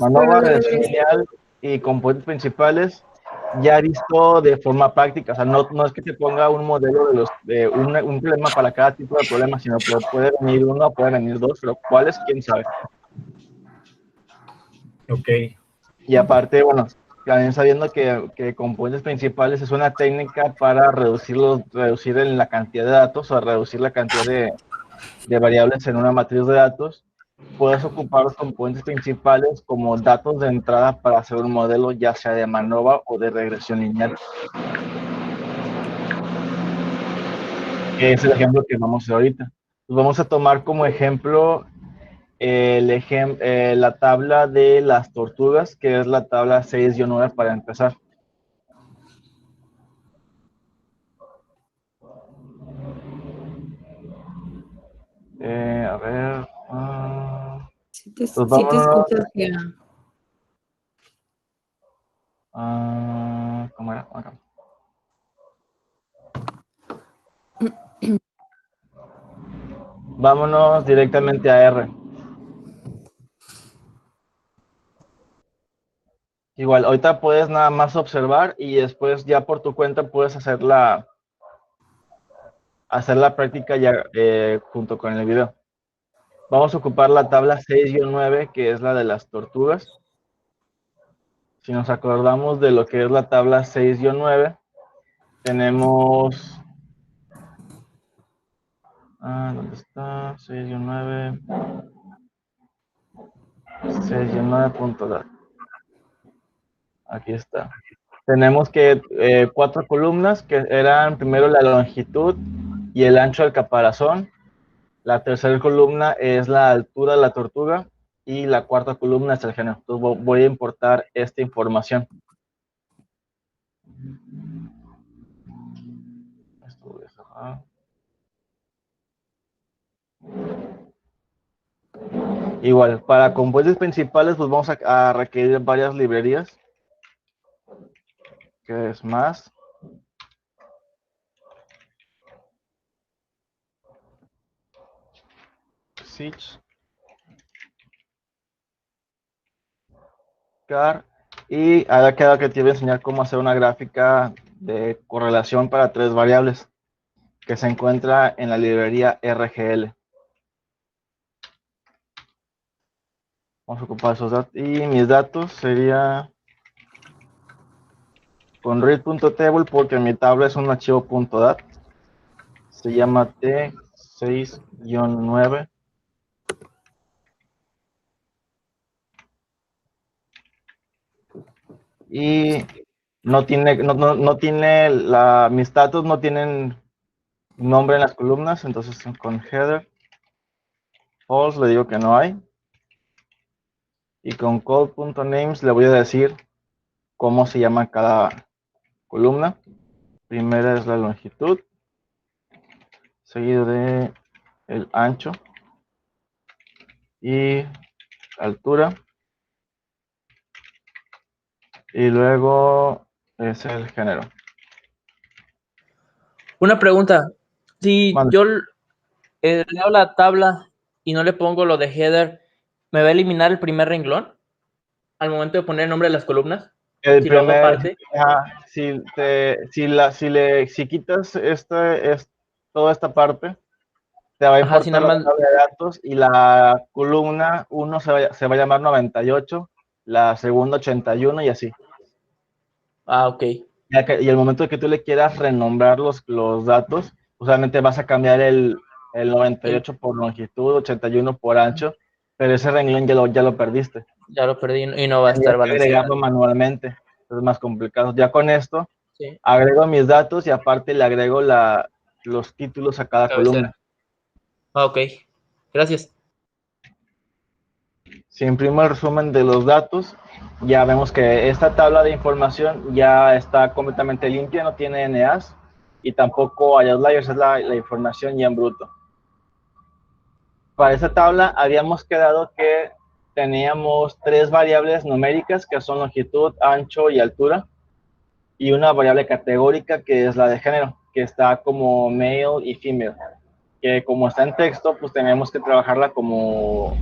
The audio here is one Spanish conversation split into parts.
MANOVA, regresión lineal y componentes principales, ya he visto de forma práctica. O sea, no es que te ponga un modelo de un problema para cada tipo de problema, sino que puede venir uno, puede venir dos, pero ¿cuáles? ¿Quién sabe? Ok. Y aparte, bueno, también sabiendo que componentes principales es una técnica para reducir en la cantidad de datos o reducir la cantidad de variables en una matriz de datos, puedes ocupar los componentes principales como datos de entrada para hacer un modelo ya sea de MANOVA o de regresión lineal. Que es el ejemplo que vamos a hacer ahorita. Pues vamos a tomar como ejemplo la tabla de las tortugas, que es la tabla 6-9 para empezar. A ver. Sí te Vámonos. escuchas bien. ¿Cómo era? Acá. Vámonos directamente a R. Igual, ahorita puedes nada más observar y después ya por tu cuenta puedes hacer la práctica ya junto con el video. Vamos a ocupar la tabla 6-9, que es la de las tortugas. Si nos acordamos de lo que es la tabla 6-9, tenemos... ¿dónde está? 6-9. 6-9.dat. Aquí está. Tenemos que 4 columnas que eran primero la longitud y el ancho del caparazón. La tercera columna es la altura de la tortuga y la cuarta columna es el género. Entonces voy a importar esta información. Esto voy a cerrar. Igual, para componentes principales, pues vamos a requerir varias librerías. Que es más. Sich. Car. Y ahora queda que te voy a enseñar cómo hacer una gráfica de correlación para 3 variables que se encuentra en la librería RGL. Vamos a ocupar esos datos. Y mis datos sería con read.table porque mi tabla es un archivo .dat. Se llama T6-9. Y no tiene, mis datos no tienen nombre en las columnas, entonces con header false le digo que no hay. Y con code.names le voy a decir cómo se llama cada columna. Primera es la longitud, seguido de el ancho y altura. Y luego es el género. Una pregunta. Si Mande. yo leo la tabla y no le pongo lo de header, ¿me va a eliminar el primer renglón al momento de poner el nombre de las columnas? El Si lo hago aparte. Si quitas toda esta parte, te va a Ajá, si importar nada la más. tabla de datos y la columna 1 se va a llamar 98, la segunda 81 y así. Ah, ok. Y al momento de que tú le quieras renombrar los datos, usualmente vas a cambiar el 98 por longitud, 81 por ancho, pero ese renglón ya lo perdiste. Ya lo perdí y no va a Tendrías estar que agregarlo balanceado. manualmente, es más complicado. Ya con esto, Sí. agrego mis datos y aparte le agrego los títulos a cada columna. Ah, ok. Gracias. Si imprimo el resumen de los datos, ya vemos que esta tabla de información ya está completamente limpia, no tiene NAs y tampoco hay outliers, es la información ya en bruto. Para esta tabla habíamos quedado que teníamos 3 variables numéricas que son longitud, ancho y altura y una variable categórica que es la de género, que está como male y female. que como está en texto, pues tenemos que trabajarla como,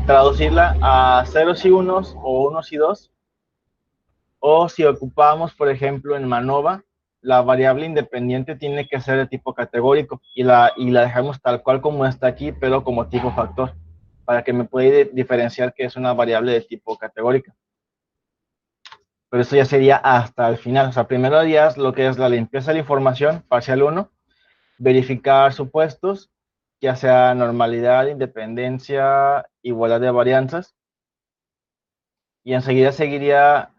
traducirla a ceros y unos o unos y dos. O si ocupamos, por ejemplo, en MANOVA, la variable independiente tiene que ser de tipo categórico y la dejamos tal cual como está aquí, pero como tipo factor, para que me pueda diferenciar que es una variable de tipo categórica. Pero eso ya sería hasta el final. O sea, primero harías lo que es la limpieza de la información, parcial 1, verificar supuestos, ya sea normalidad, independencia, igualdad de varianzas, y enseguida seguiría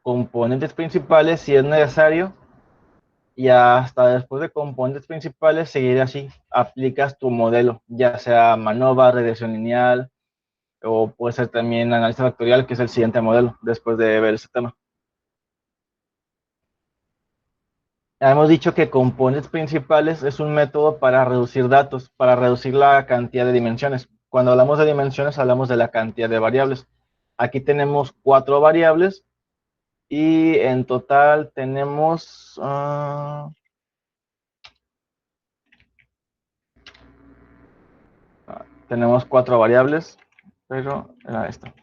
componentes principales si es necesario, y hasta después de componentes principales seguiría así, aplicas tu modelo, ya sea MANOVA, regresión lineal, o puede ser también análisis factorial, que es el siguiente modelo, después de ver ese tema. Hemos dicho que componentes principales es un método para reducir datos, para reducir la cantidad de dimensiones. Cuando hablamos de dimensiones, hablamos de la cantidad de variables. Aquí tenemos 4 variables y en total tenemos... tenemos 4 variables, pero era esta.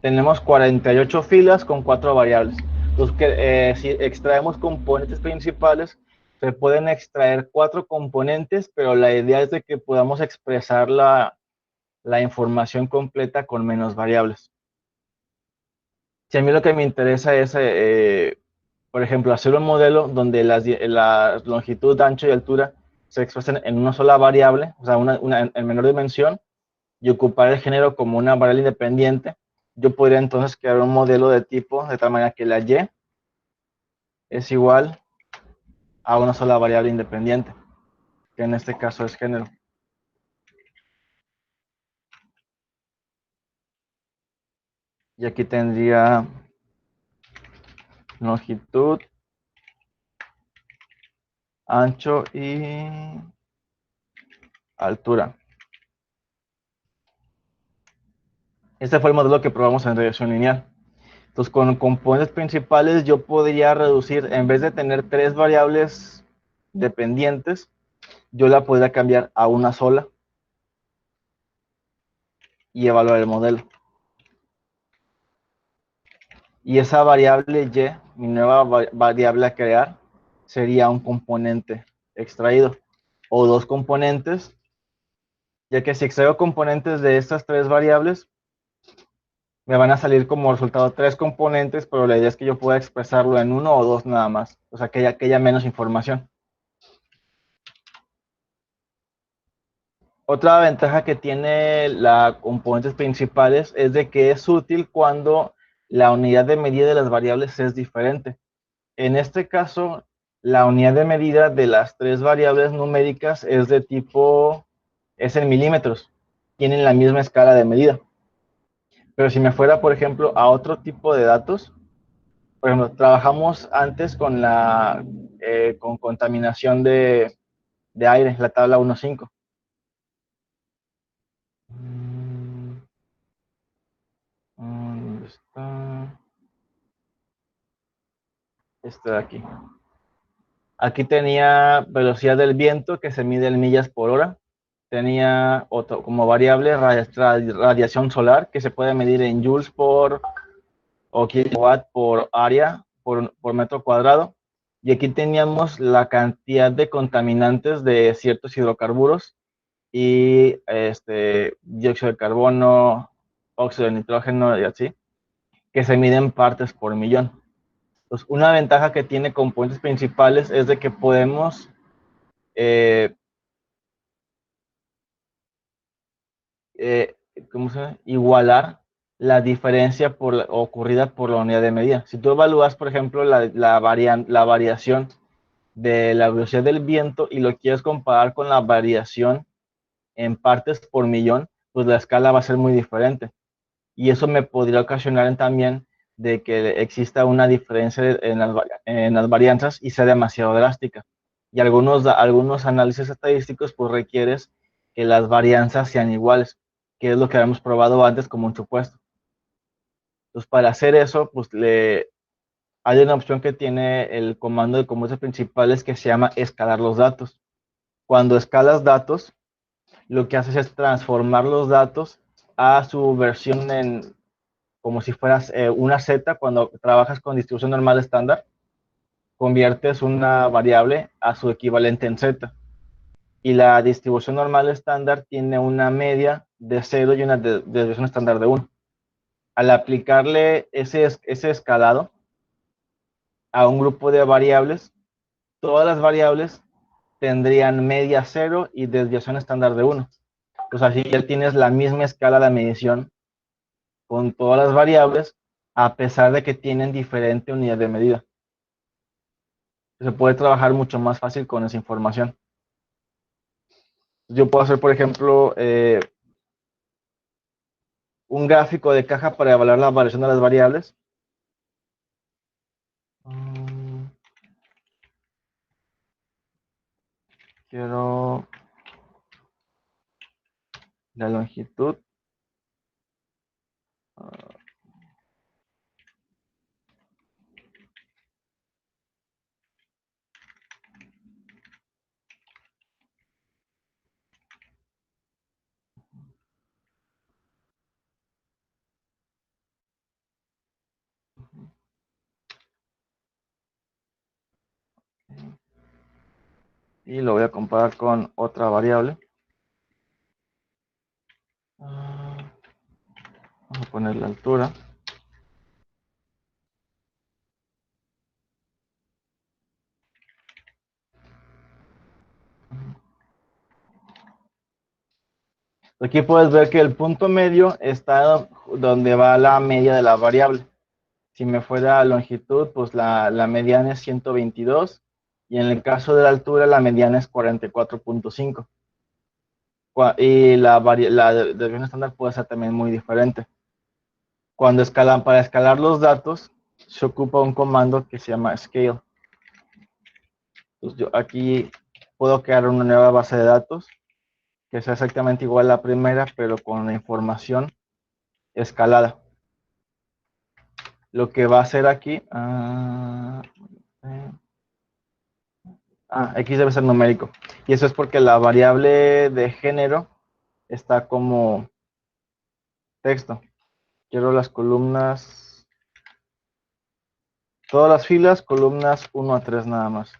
Tenemos 48 filas con 4 variables. Entonces, si extraemos componentes principales, se pueden extraer 4 componentes, pero la idea es de que podamos expresar la información completa con menos variables. Si a mí lo que me interesa es, por ejemplo, hacer un modelo donde la longitud, ancho y altura se expresan en una sola variable, o sea, en menor dimensión, y ocupar el género como una variable independiente, yo podría entonces crear un modelo de tipo de tal manera que la y es igual a una sola variable independiente, que en este caso es género. Y aquí tendría longitud, ancho y altura. Este fue el modelo que probamos en regresión lineal. Entonces, con componentes principales yo podría reducir, en vez de tener 3 variables dependientes, yo la podría cambiar a una sola y evaluar el modelo. Y esa variable y, mi nueva variable a crear, sería un componente extraído o 2 componentes, ya que si extraigo componentes de estas 3 variables, me van a salir como resultado 3 componentes, pero la idea es que yo pueda expresarlo en 1 o 2 nada más, o sea, que haya menos información. Otra ventaja que tiene la componentes principales es de que es útil cuando la unidad de medida de las variables es diferente. En este caso, la unidad de medida de las 3 variables numéricas es de tipo, es en milímetros. Tienen la misma escala de medida. Pero si me fuera, por ejemplo, a otro tipo de datos, por ejemplo, trabajamos antes con contaminación de aire, la tabla 1.5. ¿Dónde está? Este de aquí. Aquí tenía velocidad del viento que se mide en millas por hora. Tenía como variable radiación solar que se puede medir en joules o kilowatt por área por metro cuadrado. Y aquí teníamos la cantidad de contaminantes de ciertos hidrocarburos y dióxido de carbono, óxido de nitrógeno y así, que se miden partes por millón. Entonces, una ventaja que tiene componentes principales es de que podemos ¿cómo se llama? Igualar la diferencia ocurrida por la unidad de medida. Si tú evalúas, por ejemplo, la variación de la velocidad del viento y lo quieres comparar con la variación en partes por millón, pues la escala va a ser muy diferente. Y eso me podría ocasionar también de que exista una diferencia en las varianzas y sea demasiado drástica. Y algunos análisis estadísticos pues requieres que las varianzas sean iguales, que es lo que habíamos probado antes como un supuesto. Entonces, para hacer eso, pues hay una opción que tiene el comando de comandos principales que se llama escalar los datos. Cuando escalas datos, lo que haces es transformar los datos a su versión como si fueras una z. Cuando trabajas con distribución normal estándar, conviertes una variable a su equivalente en z. Y la distribución normal estándar tiene una media de 0 y una desviación estándar de 1. Al aplicarle ese escalado a un grupo de variables, todas las variables tendrían media 0 y desviación estándar de 1. Pues así ya tienes la misma escala de medición con todas las variables, a pesar de que tienen diferente unidad de medida. Se puede trabajar mucho más fácil con esa información. Yo puedo hacer, por ejemplo, un gráfico de caja para evaluar la variación de las variables. Quiero la longitud. Y lo voy a comparar con otra variable. Vamos a poner la altura. Aquí puedes ver que el punto medio está donde va la media de la variable. Si me fuera longitud, pues la mediana es 122. Y en el caso de la altura, la mediana es 44.5. Y la desviación estándar puede ser también muy diferente. Para escalar los datos, se ocupa un comando que se llama scale. Entonces yo aquí puedo crear una nueva base de datos que sea exactamente igual a la primera, pero con la información escalada. Lo que va a hacer aquí, X debe ser numérico. Y eso es porque la variable de género está como texto. Quiero las columnas, todas las filas, columnas 1 a 3 nada más.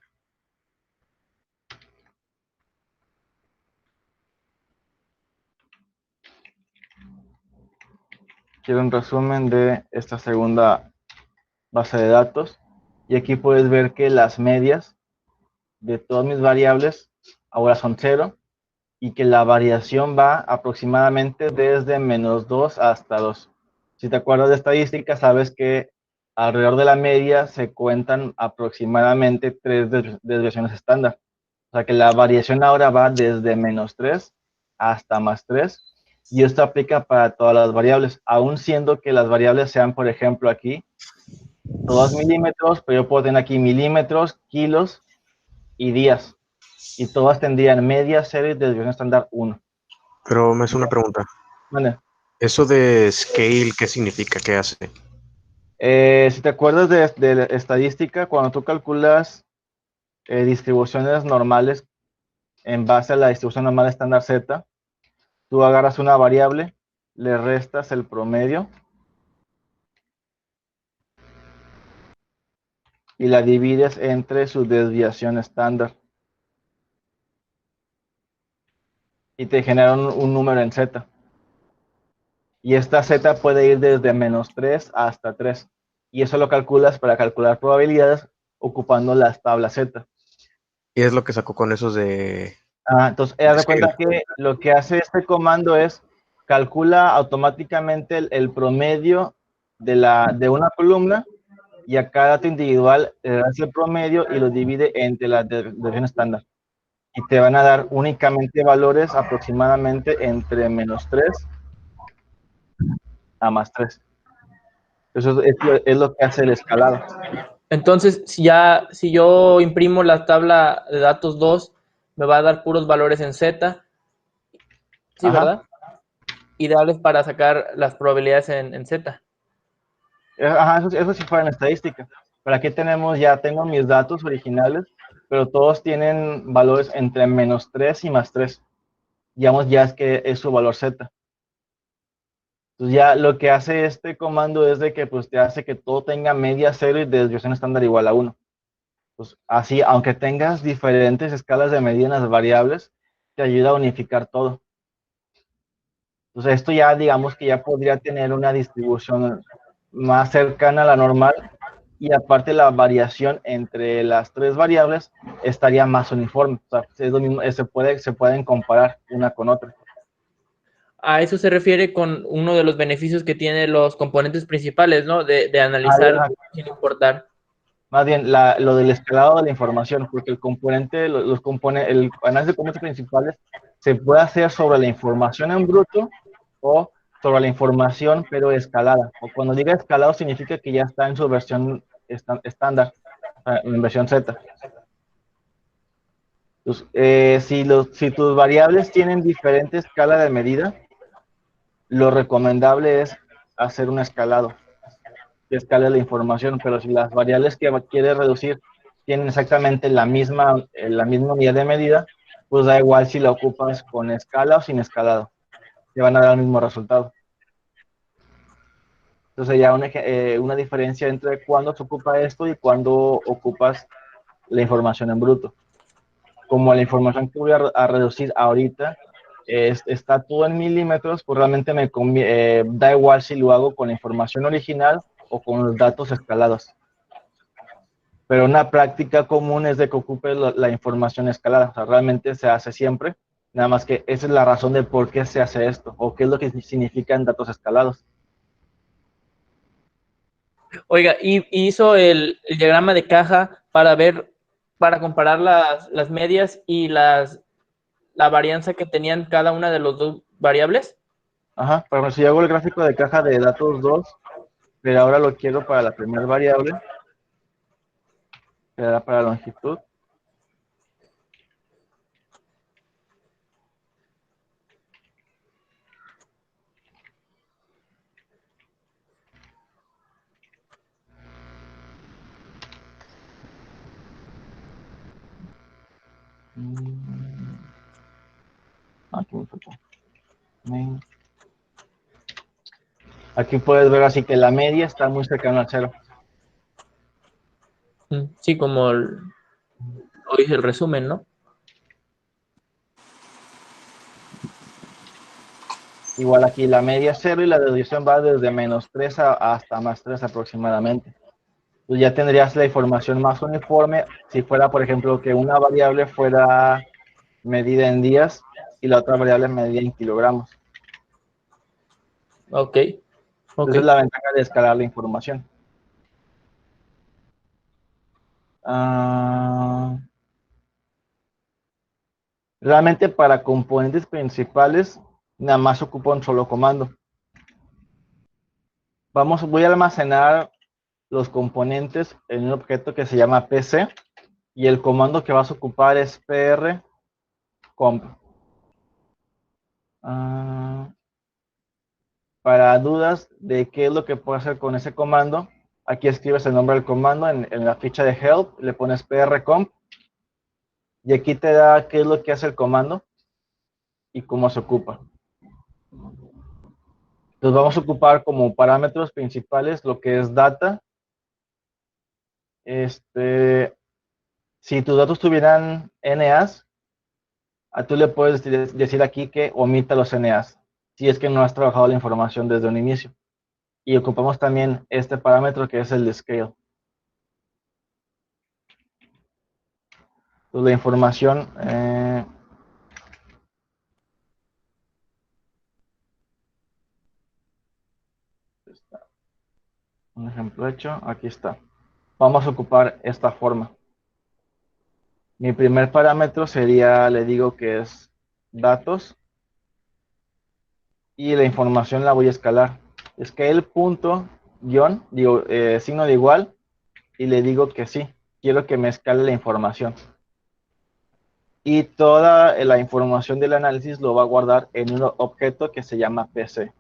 Quiero un resumen de esta segunda base de datos. Y aquí puedes ver que las medias de todas mis variables ahora son 0 y que la variación va aproximadamente desde -2 hasta 2. Si te acuerdas de estadística, sabes que alrededor de la media se cuentan aproximadamente 3 desviaciones estándar. O sea que la variación ahora va desde -3 hasta +3. Y esto aplica para todas las variables, aun siendo que las variables sean, por ejemplo, aquí, todas milímetros, pero yo puedo tener aquí milímetros, kilos y días. Y todas tendrían media, 0 y desviación estándar 1. Pero me hace una pregunta. Vale. ¿Eso de scale qué significa? ¿Qué hace? Si te acuerdas de la estadística, cuando tú calculas distribuciones normales en base a la distribución normal estándar Z, tú agarras una variable, le restas el promedio y la divides entre su desviación estándar. Y te genera un número en Z. Y esta Z puede ir desde -3 hasta 3. Y eso lo calculas para calcular probabilidades ocupando las tablas Z. Y es lo que sacó con esos de... Entonces, haz de cuenta que lo que hace este comando es calcula automáticamente el promedio de una columna y a cada dato individual le das el promedio y lo divide entre las desviaciones estándar. Y te van a dar únicamente valores aproximadamente entre -3 a +3. Eso es lo que hace el escalado. Entonces, si yo imprimo la tabla de datos 2, me va a dar puros valores en Z. Sí, Ajá. ¿verdad? Ideales para sacar las probabilidades en Z. Ajá, eso sí fuera en estadística. Pero aquí ya tengo mis datos originales, pero todos tienen valores entre -3 y +3. Digamos, ya es que es su valor Z. Entonces ya lo que hace este comando es de que pues te hace que todo tenga media 0 y desviación estándar igual a 1. Pues así, aunque tengas diferentes escalas de medida en las variables, te ayuda a unificar todo. Entonces esto ya digamos que ya podría tener una distribución más cercana a la normal, y aparte la variación entre las tres variables estaría más uniforme. O sea, es lo mismo, se pueden comparar una con otra. A eso se refiere con uno de los beneficios que tienen los componentes principales, ¿no? De analizar sin importar. Más bien, lo del escalado de la información, porque el componente, el análisis de componentes principales se puede hacer sobre la información en bruto o sobre la información, pero escalada. O cuando diga escalado, significa que ya está en su versión estándar, en versión Z. Entonces, si tus variables tienen diferente escala de medida, lo recomendable es hacer un escalado que escale la información, pero si las variables que quieres reducir tienen exactamente la misma unidad de medida, pues da igual si la ocupas con escala o sin escalado, te van a dar el mismo resultado. Entonces ya una diferencia entre cuándo se ocupa esto y cuándo ocupas la información en bruto. Como la información que voy a reducir ahorita está todo en milímetros, pues realmente da igual si lo hago con la información original o con los datos escalados. Pero una práctica común es de que ocupe la información escalada. O sea, realmente se hace siempre, nada más que esa es la razón de por qué se hace esto, o qué es lo que significan datos escalados. Oiga, y hizo el diagrama de caja para comparar las medias y la varianza que tenían cada una de las dos variables. Ajá, pero si hago el gráfico de caja de datos 2, pero ahora lo quiero para la primera variable, que era para la longitud. Aquí me faltó. Aquí puedes ver así que la media está muy cercana a 0. Sí, como hoy es el resumen, ¿no? Igual aquí la media es 0 y la desviación va desde -3 hasta +3 aproximadamente. Pues ya tendrías la información más uniforme si fuera, por ejemplo, que una variable fuera medida en días y la otra variable medida en kilogramos. Ok. Esa es la ventaja de escalar la información. Realmente para componentes principales nada más ocupa un solo comando. Voy a almacenar los componentes en un objeto que se llama PC, y el comando que vas a ocupar es prcomp. Para dudas de qué es lo que puedo hacer con ese comando, aquí escribes el nombre del comando en la ficha de help, le pones prcomp, y aquí te da qué es lo que hace el comando y cómo se ocupa. Entonces vamos a ocupar como parámetros principales lo que es data. Si tus datos tuvieran NAs, tú le puedes decir aquí que omita los NAs, si es que no has trabajado la información desde un inicio. Y ocupamos también este parámetro que es el de scale. Entonces la información, un ejemplo hecho, aquí está. Vamos a ocupar esta forma. Mi primer parámetro sería, le digo que es datos, y la información la voy a escalar. Scale punto guión, signo de igual, y le digo que sí, quiero que me escale la información. Y toda la información del análisis lo va a guardar en un objeto que se llama PC.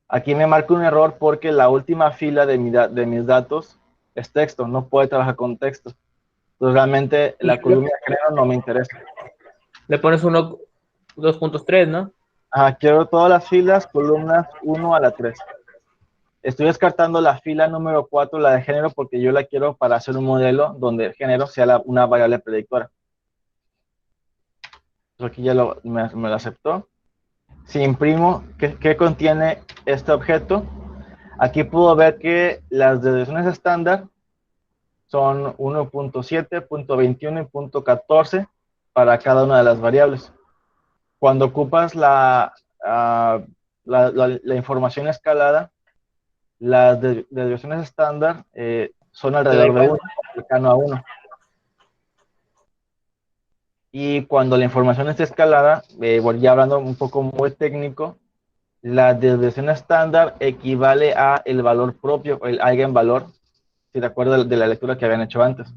Aquí me marca un error porque la última fila de mis datos es texto, no puede trabajar con texto. Entonces realmente la columna de género no me interesa. Le pones 2.3, ¿no? Quiero todas las filas, columnas 1 a la 3. Estoy descartando la fila número 4, la de género, porque yo la quiero para hacer un modelo donde el género sea una variable predictora. Entonces aquí ya me lo aceptó. Si imprimo, ¿qué contiene este objeto? Aquí puedo ver que las desviaciones estándar son 1.7, 0.21 y 0.14 para cada una de las variables. Cuando ocupas la información escalada, las desviaciones estándar son alrededor de 1, cercano a 1. Y cuando la información es escalada, ya hablando un poco muy técnico, la desviación estándar equivale a el valor propio, el eigenvalor, si te acuerdas de la lectura que habían hecho antes.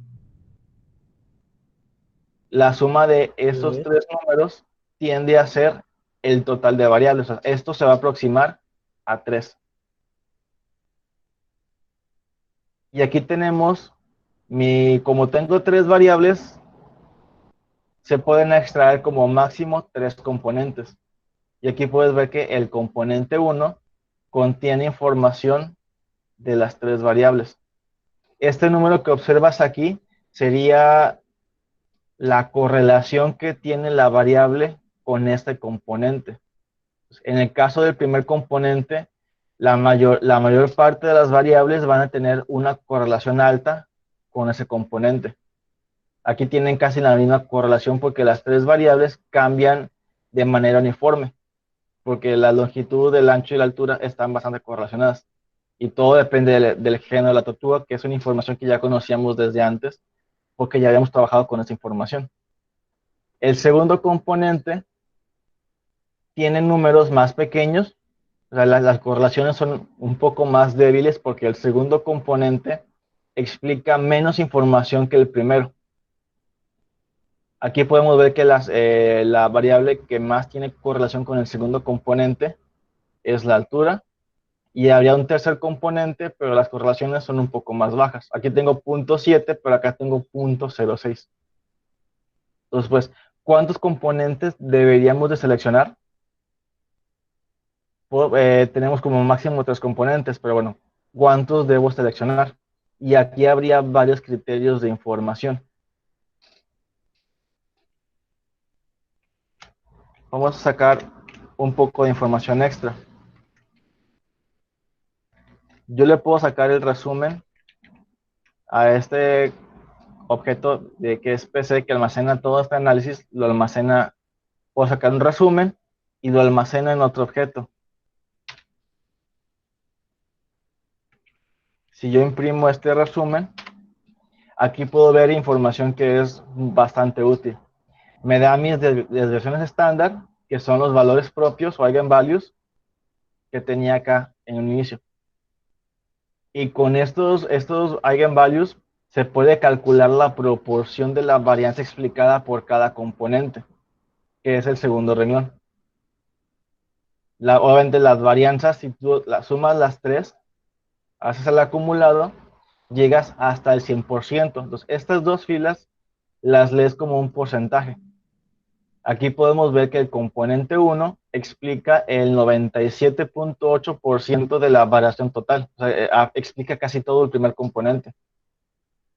La suma de esos tres números tiende a ser el total de variables. O sea, esto se va a aproximar a 3. Y aquí tenemos, como tengo 3 variables, se pueden extraer como máximo 3 componentes. Y aquí puedes ver que el componente 1 contiene información de las 3 variables. Este número que observas aquí sería la correlación que tiene la variable con este componente. En el caso del primer componente, la mayor parte de las variables van a tener una correlación alta con ese componente. Aquí tienen casi la misma correlación porque las 3 variables cambian de manera uniforme, porque la longitud, el ancho y la altura están bastante correlacionadas. Y todo depende del género de la tortuga, que es una información que ya conocíamos desde antes, porque ya habíamos trabajado con esa información. El segundo componente tiene números más pequeños, o sea, las correlaciones son un poco más débiles porque el segundo componente explica menos información que el primero. Aquí podemos ver que la variable que más tiene correlación con el segundo componente es la altura, y habría un tercer componente, pero las correlaciones son un poco más bajas. Aquí tengo 0.7, pero acá tengo 0.06. Entonces, pues, ¿cuántos componentes deberíamos de seleccionar? Tenemos como máximo 3 componentes, pero bueno, ¿cuántos debo seleccionar? Y aquí habría varios criterios de información. Vamos a sacar un poco de información extra. Yo le puedo sacar el resumen a este objeto de que es PC, que almacena todo este análisis, lo almacena, puedo sacar un resumen y lo almacena en otro objeto. Si yo imprimo este resumen, aquí puedo ver información que es bastante útil. Me da mis desviaciones estándar, que son los valores propios o eigenvalues que tenía acá en un inicio. Y con estos eigenvalues se puede calcular la proporción de la varianza explicada por cada componente, que es el segundo renglón. Obviamente las varianzas, si tú sumas las 3, haces el acumulado, llegas hasta el 100%. Entonces, estas 2 filas las lees como un porcentaje. Aquí podemos ver que el componente 1 explica el 97.8% de la variación total. O sea, explica casi todo el primer componente.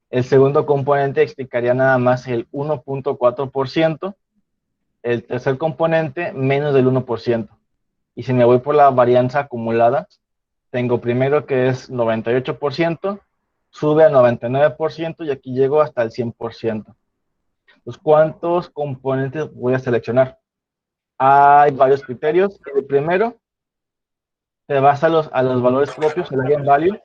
El segundo componente explicaría nada más el 1.4%. El tercer componente menos del 1%. Y si me voy por la varianza acumulada, tengo primero que es 98%, sube a 99% y aquí llego hasta el 100%. Pues, ¿cuántos componentes voy a seleccionar? Hay varios criterios. El primero, te vas a los valores propios, el eigenvalue,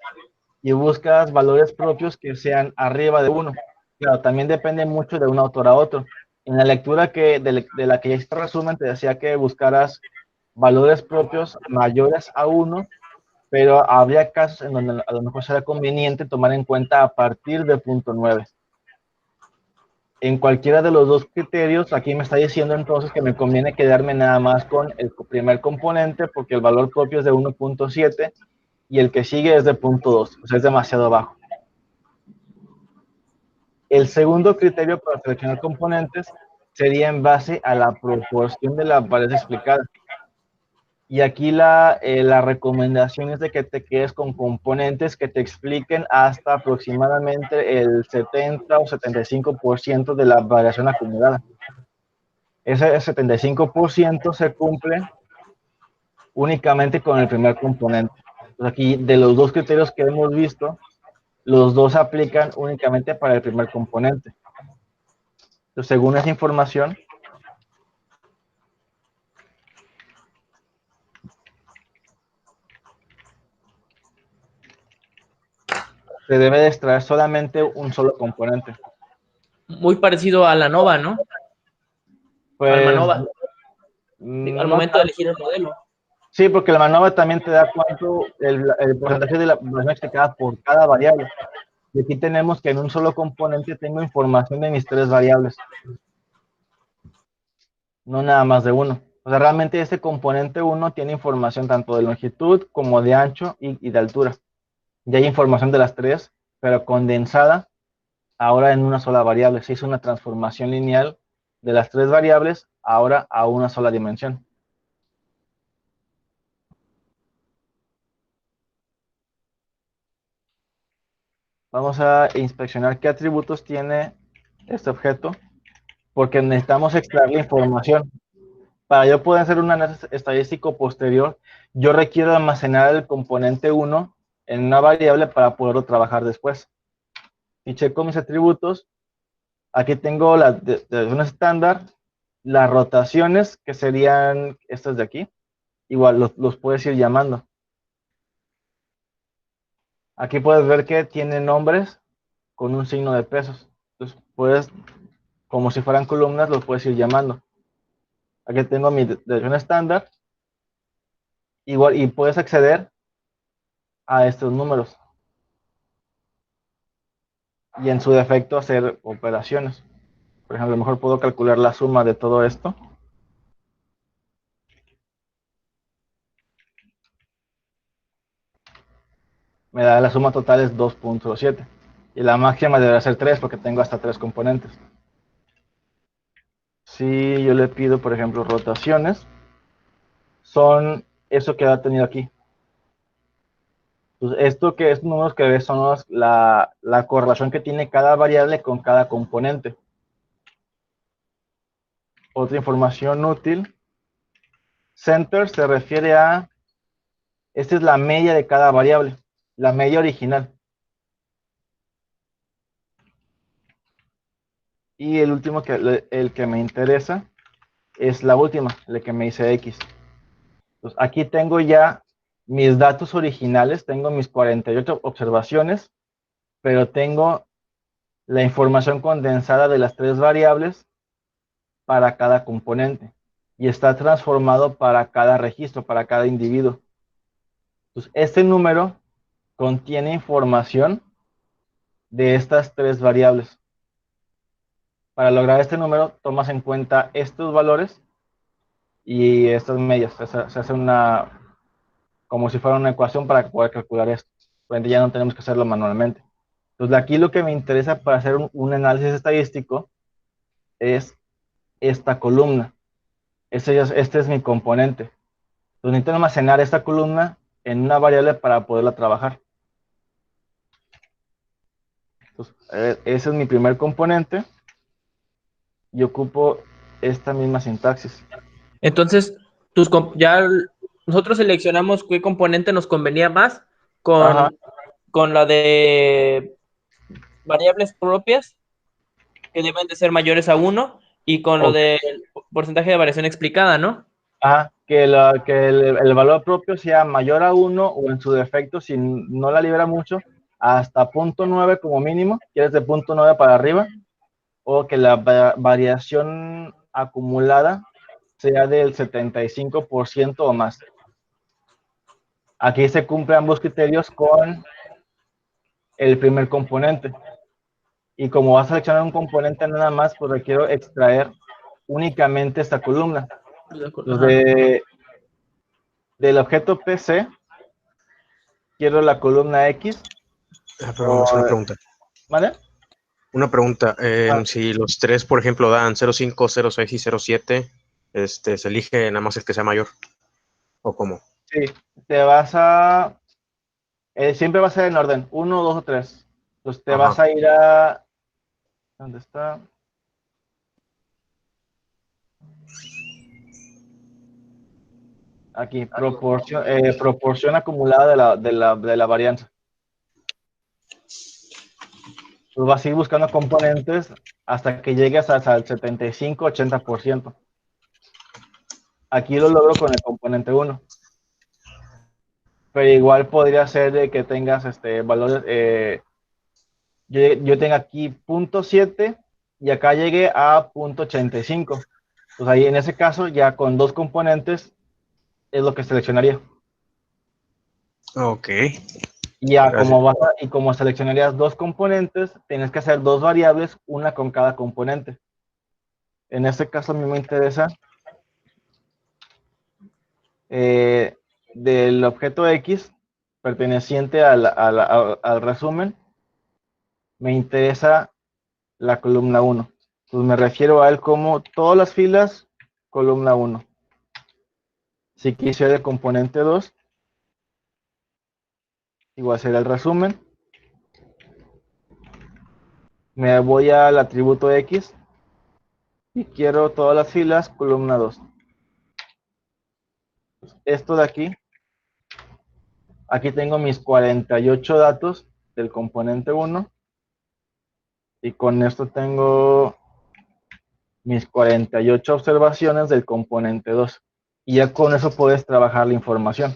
y buscas valores propios que sean arriba de 1. Claro, también depende mucho de un autor a otro. En la lectura de la que ya este resumen, te decía que buscaras valores propios mayores a 1, pero habría casos en donde a lo mejor será conveniente tomar en cuenta a partir de 0.9. En cualquiera de los 2 criterios, aquí me está diciendo entonces que me conviene quedarme nada más con el primer componente, porque el valor propio es de 1.7 y el que sigue es de 0.2, o sea, es demasiado bajo. El segundo criterio para seleccionar componentes sería en base a la proporción de la varianza explicada. Y aquí la recomendación es de que te quedes con componentes que te expliquen hasta aproximadamente el 70 o 75% de la variación acumulada. Ese 75% se cumple únicamente con el primer componente. Entonces aquí, de los dos criterios que hemos visto, los dos se aplican únicamente para el primer componente. Entonces, según esa información, se debe de extraer solamente un solo componente. Muy parecido a la NOVA, ¿no? Pues, Al MANOVA, al no momento de tanto. elegir el modelo. Sí, porque la MANOVA también te da cuánto el porcentaje de la variación explicada por cada variable. Y aquí tenemos que en un solo componente tengo información de mis tres variables, no nada más de uno. O sea, realmente este componente 1 tiene información tanto de longitud como de ancho y de altura. Y hay información de las tres, pero condensada ahora en una sola variable. Se hizo una transformación lineal de las tres variables ahora a una sola dimensión. Vamos a inspeccionar qué atributos tiene este objeto, porque necesitamos extraer la información. Para yo poder hacer un análisis estadístico posterior, yo requiero almacenar el componente 1 en una variable para poderlo trabajar después. Y checo mis atributos. Aquí tengo las desviaciones estándar, las rotaciones, que serían estas de aquí. Igual los puedes ir llamando. Aquí puedes ver que tiene nombres con un signo de pesos. Entonces puedes, como si fueran columnas, los puedes ir llamando. Aquí tengo mi desviación estándar. Igual, y puedes acceder a estos números. Y en su defecto hacer operaciones. Por ejemplo, a lo mejor puedo calcular la suma de todo esto. Me da la suma total es 2.07. Y la máxima deberá ser 3 porque tengo hasta 3 componentes. Si yo le pido, por ejemplo, rotaciones, son eso que ha tenido aquí. Entonces, estos números que ves son la correlación que tiene cada variable con cada componente. Otra información útil. Center se refiere a, esta es la media de cada variable, la media original. Y el último, el que me interesa, es la última, el que me dice X. Entonces, aquí tengo ya mis datos originales, tengo mis 48 observaciones, pero tengo la información condensada de las tres variables para cada componente. Y está transformado para cada registro, para cada individuo. Entonces, este número contiene información de estas tres variables. Para lograr este número, tomas en cuenta estos valores y estas medias. Se hace como si fuera una ecuación para poder calcular esto. Por ende, ya no tenemos que hacerlo manualmente. Entonces, aquí lo que me interesa para hacer un análisis estadístico es esta columna. Este es mi componente. Entonces, necesito almacenar esta columna en una variable para poderla trabajar. Entonces, ese es mi primer componente y ocupo esta misma sintaxis. Entonces, ya nosotros seleccionamos qué componente nos convenía más Ajá. con la de variables propias, que deben de ser mayores a 1, y con lo Ok. del porcentaje de variación explicada, ¿no? Que el valor propio sea mayor a 1 o en su defecto, si no la libera mucho, hasta 0.9 como mínimo, quieres de 0.9 para arriba, o que la variación acumulada sea del 75% o más. Aquí se cumplen ambos criterios con el primer componente. Y como vas a seleccionar un componente nada más, pues requiero extraer únicamente esta columna. Entonces, del objeto PC, quiero la columna X. Pero vamos a una pregunta. ¿Vale? Una pregunta, si los tres, por ejemplo, dan 0.5, 0.6 y 0.7, se elige nada más el que sea mayor, ¿o cómo? Sí, te vas a... siempre va a ser en orden, 1, 2 o 3. Entonces te vas Ajá. a ir a... ¿Dónde está? Aquí, proporción acumulada de la varianza. Pues vas a ir buscando componentes hasta que llegues hasta el 75-80%. Aquí lo logro con el componente 1. Pero igual podría ser de que tengas valores... yo tengo aquí 0.7 y acá llegué a 0.85. Pues ahí en ese caso ya con dos componentes es lo que seleccionaría. Ok. Y ya Gracias. y como seleccionarías dos componentes, tienes que hacer dos variables, una con cada componente. En este caso a mí me interesa del objeto X perteneciente al resumen, me interesa la columna 1. Pues me refiero a él como todas las filas, columna 1. Si quisiera el componente 2, igual será el resumen. Me voy al atributo X y quiero todas las filas, columna 2. Esto de aquí tengo mis 48 datos del componente 1 y con esto tengo mis 48 observaciones del componente 2. Y ya con eso puedes trabajar la información.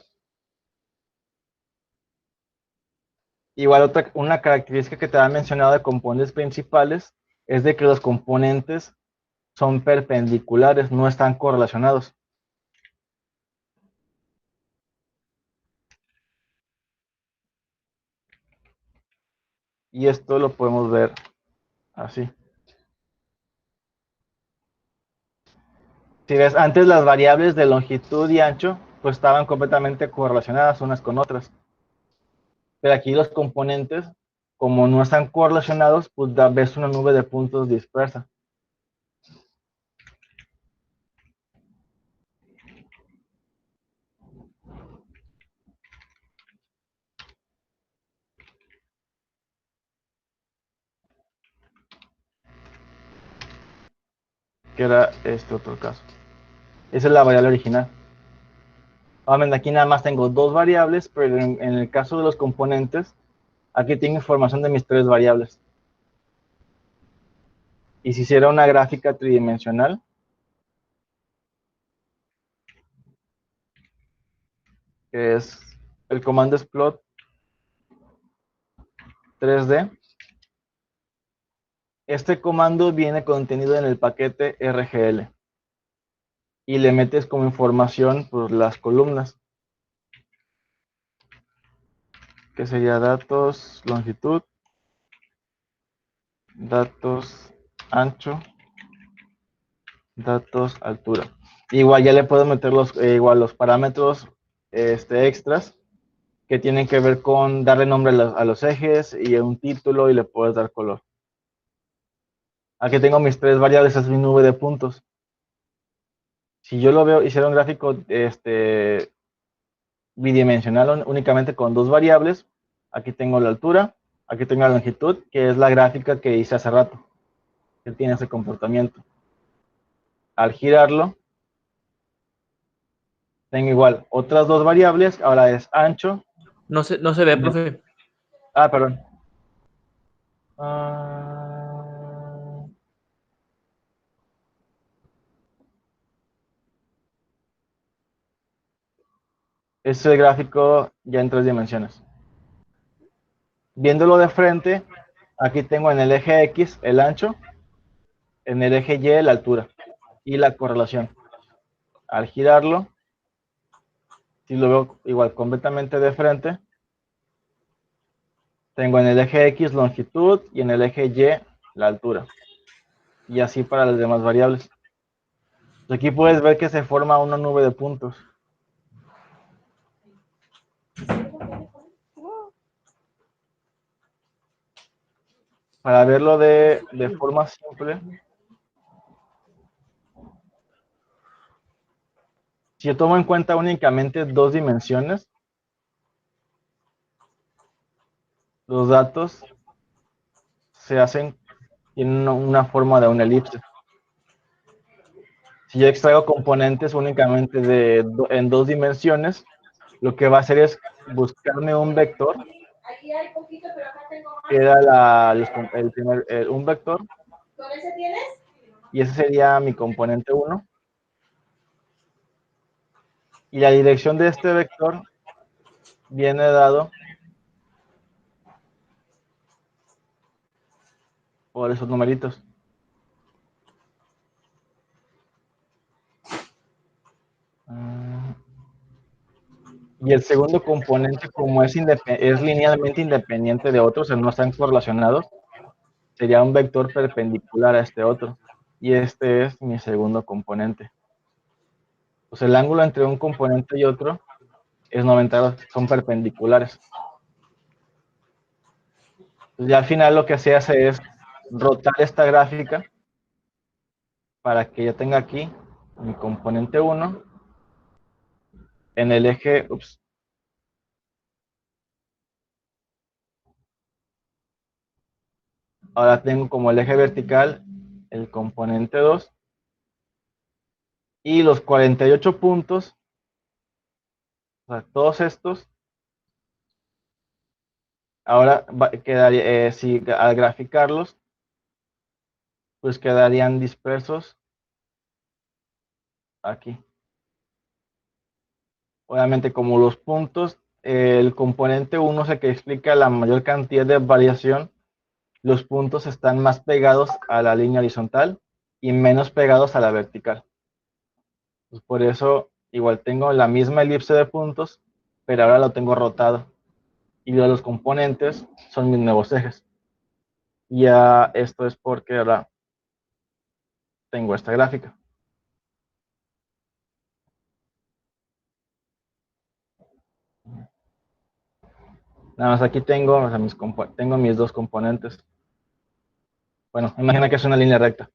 Igual una característica que te había mencionado de componentes principales es de que los componentes son perpendiculares, no están correlacionados. Y esto lo podemos ver así. Si ves, antes las variables de longitud y ancho pues estaban completamente correlacionadas unas con otras. Pero aquí los componentes, como no están correlacionados, pues ves una nube de puntos dispersa. Que era este otro caso. Esa es la variable original. Obviamente aquí nada más tengo dos variables, pero en el caso de los componentes, aquí tengo información de mis tres variables. Y si hiciera una gráfica tridimensional, que es el comando es plot 3D, este comando viene contenido en el paquete RGL. Y le metes como información pues, las columnas. Que sería datos, longitud, datos, ancho, datos, altura. Igual ya le puedo meter igual los parámetros extras que tienen que ver con darle nombre a los ejes y un título y le puedes dar color. Aquí tengo mis tres variables, es mi nube de puntos. Si yo lo veo, hiciera un gráfico bidimensional únicamente con dos variables, aquí tengo la altura, aquí tengo la longitud, que es la gráfica que hice hace rato, que tiene ese comportamiento. Al girarlo, tengo igual otras dos variables, ahora es ancho. No se ve, profe. Perdón. Es el gráfico ya en tres dimensiones. Viéndolo de frente, aquí tengo en el eje X el ancho, en el eje Y la altura y la correlación. Al girarlo, si lo veo igual completamente de frente, tengo en el eje X longitud y en el eje Y la altura. Y así para las demás variables. Aquí puedes ver que se forma una nube de puntos. para verlo de forma simple, si yo tomo en cuenta únicamente 2 dimensiones, los datos tienen una forma de una elipse. Si yo extraigo componentes únicamente en 2 dimensiones, lo que va a hacer es buscarme un vector, que era un vector, y ese sería mi componente 1. Y la dirección de este vector viene dado por esos numeritos. Y el segundo componente, como es linealmente independiente de otros, o sea, no están correlacionados, sería un vector perpendicular a este otro. Y este es mi segundo componente. Pues el ángulo entre un componente y otro es 90 grados, son perpendiculares. Entonces, ya al final lo que se hace es rotar esta gráfica para que yo tenga aquí mi componente 1 en el eje, ahora tengo como el eje vertical el componente 2 y los 48 puntos, o sea, todos estos, ahora quedaría, si al graficarlos, pues quedarían dispersos aquí. Obviamente, como los puntos, el componente 1 es el que explica la mayor cantidad de variación, los puntos están más pegados a la línea horizontal y menos pegados a la vertical. Pues por eso, igual tengo la misma elipse de puntos, pero ahora lo tengo rotado. Y los componentes son mis nuevos ejes. Ya esto es porque ahora tengo esta gráfica. Nada más aquí tengo, o sea, tengo mis 2 componentes. Bueno, imagina que es una línea recta.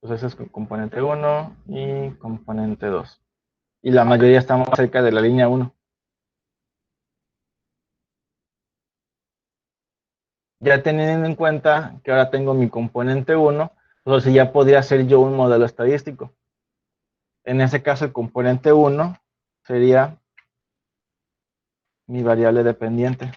Entonces es componente 1 y componente 2. Y la mayoría estamos cerca de la línea 1. Ya teniendo en cuenta que ahora tengo mi componente 1, entonces ya podría hacer yo un modelo estadístico. En ese caso, el componente 1 sería mi variable dependiente.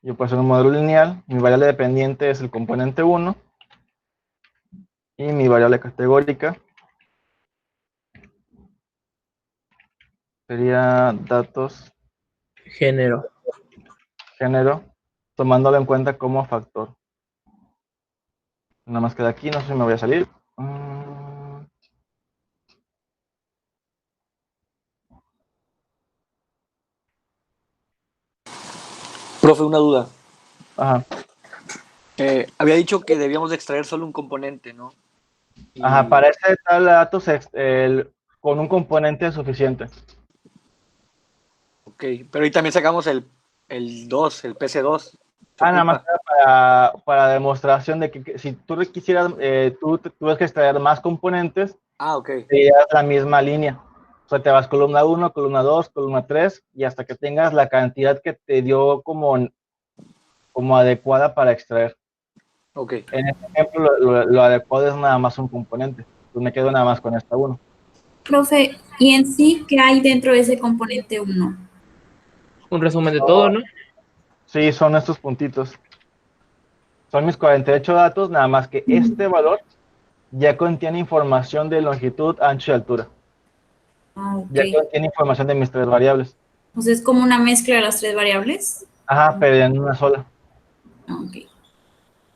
Yo puedo hacer un modelo lineal, mi variable dependiente es el componente 1 y mi variable categórica sería datos Género. género, tomándolo en cuenta como factor. Nada más que de aquí, no sé si me voy a salir. Profe, una duda. Ajá. Había dicho que debíamos de extraer solo un componente, ¿no? Ajá, para esta tabla de datos con un componente es suficiente. Ok, pero ahí también sacamos el 2, el PC2. Nada más para demostración de que si tú quisieras, tú tuvieras que extraer más componentes, ok. serías la misma línea. O sea, te vas columna 1, columna 2, columna 3, y hasta que tengas la cantidad que te dio como adecuada para extraer. Ok. En este ejemplo, lo adecuado es nada más un componente. Pues me quedo nada más con esta 1. Profe, ¿y en sí qué hay dentro de ese componente 1? Un resumen de todo, ¿no? Sí, son estos puntitos. Son mis 48 datos, nada más que este valor ya contiene información de longitud, ancho y altura. Ok. Ya contiene información de mis 3 variables. O sea, es como una mezcla de las 3 variables. Ajá, pero en una sola. Ok.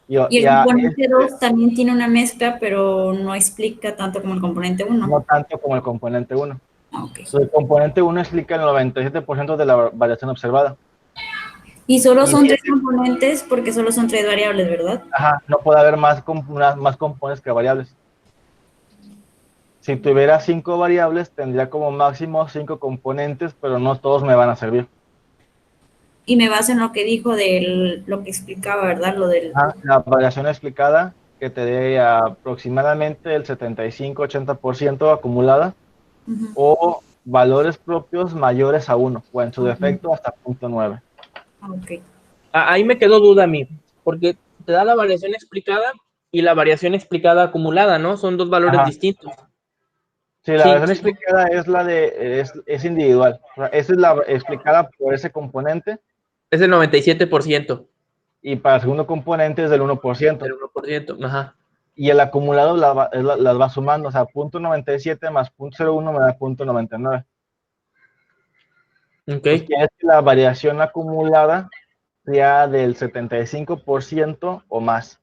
Y Y el componente 2 también tiene una mezcla, pero no explica tanto como el componente 1. No tanto como el componente 1. Ok. El componente 1 explica el 97% de la variación observada. Y solo son 3 componentes porque solo son 3 variables, ¿verdad? Ajá, no puede haber más componentes que variables. Si tuviera 5 variables, tendría como máximo 5 componentes, pero no todos me van a servir. Y me baso en lo que dijo de lo que explicaba, ¿verdad? Lo del... La variación explicada que te dé aproximadamente el 75-80% acumulada, Ujú. o valores propios mayores a 1, o en su defecto hasta 0.9. Ok. Ahí me quedó duda a mí, porque te da la variación explicada y la variación explicada acumulada, ¿no? Son dos valores Ajá. distintos. Sí, la Sí, versión sí. explicada es la de, es individual. O sea, esa es la explicada por ese componente, Es el 97% y para el segundo componente es del 1%. del 1%. Ajá. Y el acumulado las va sumando, o sea, 0.97 más 0.01 me da 0.99. Ok. Pues quiere decir que la variación acumulada sea del 75% o más.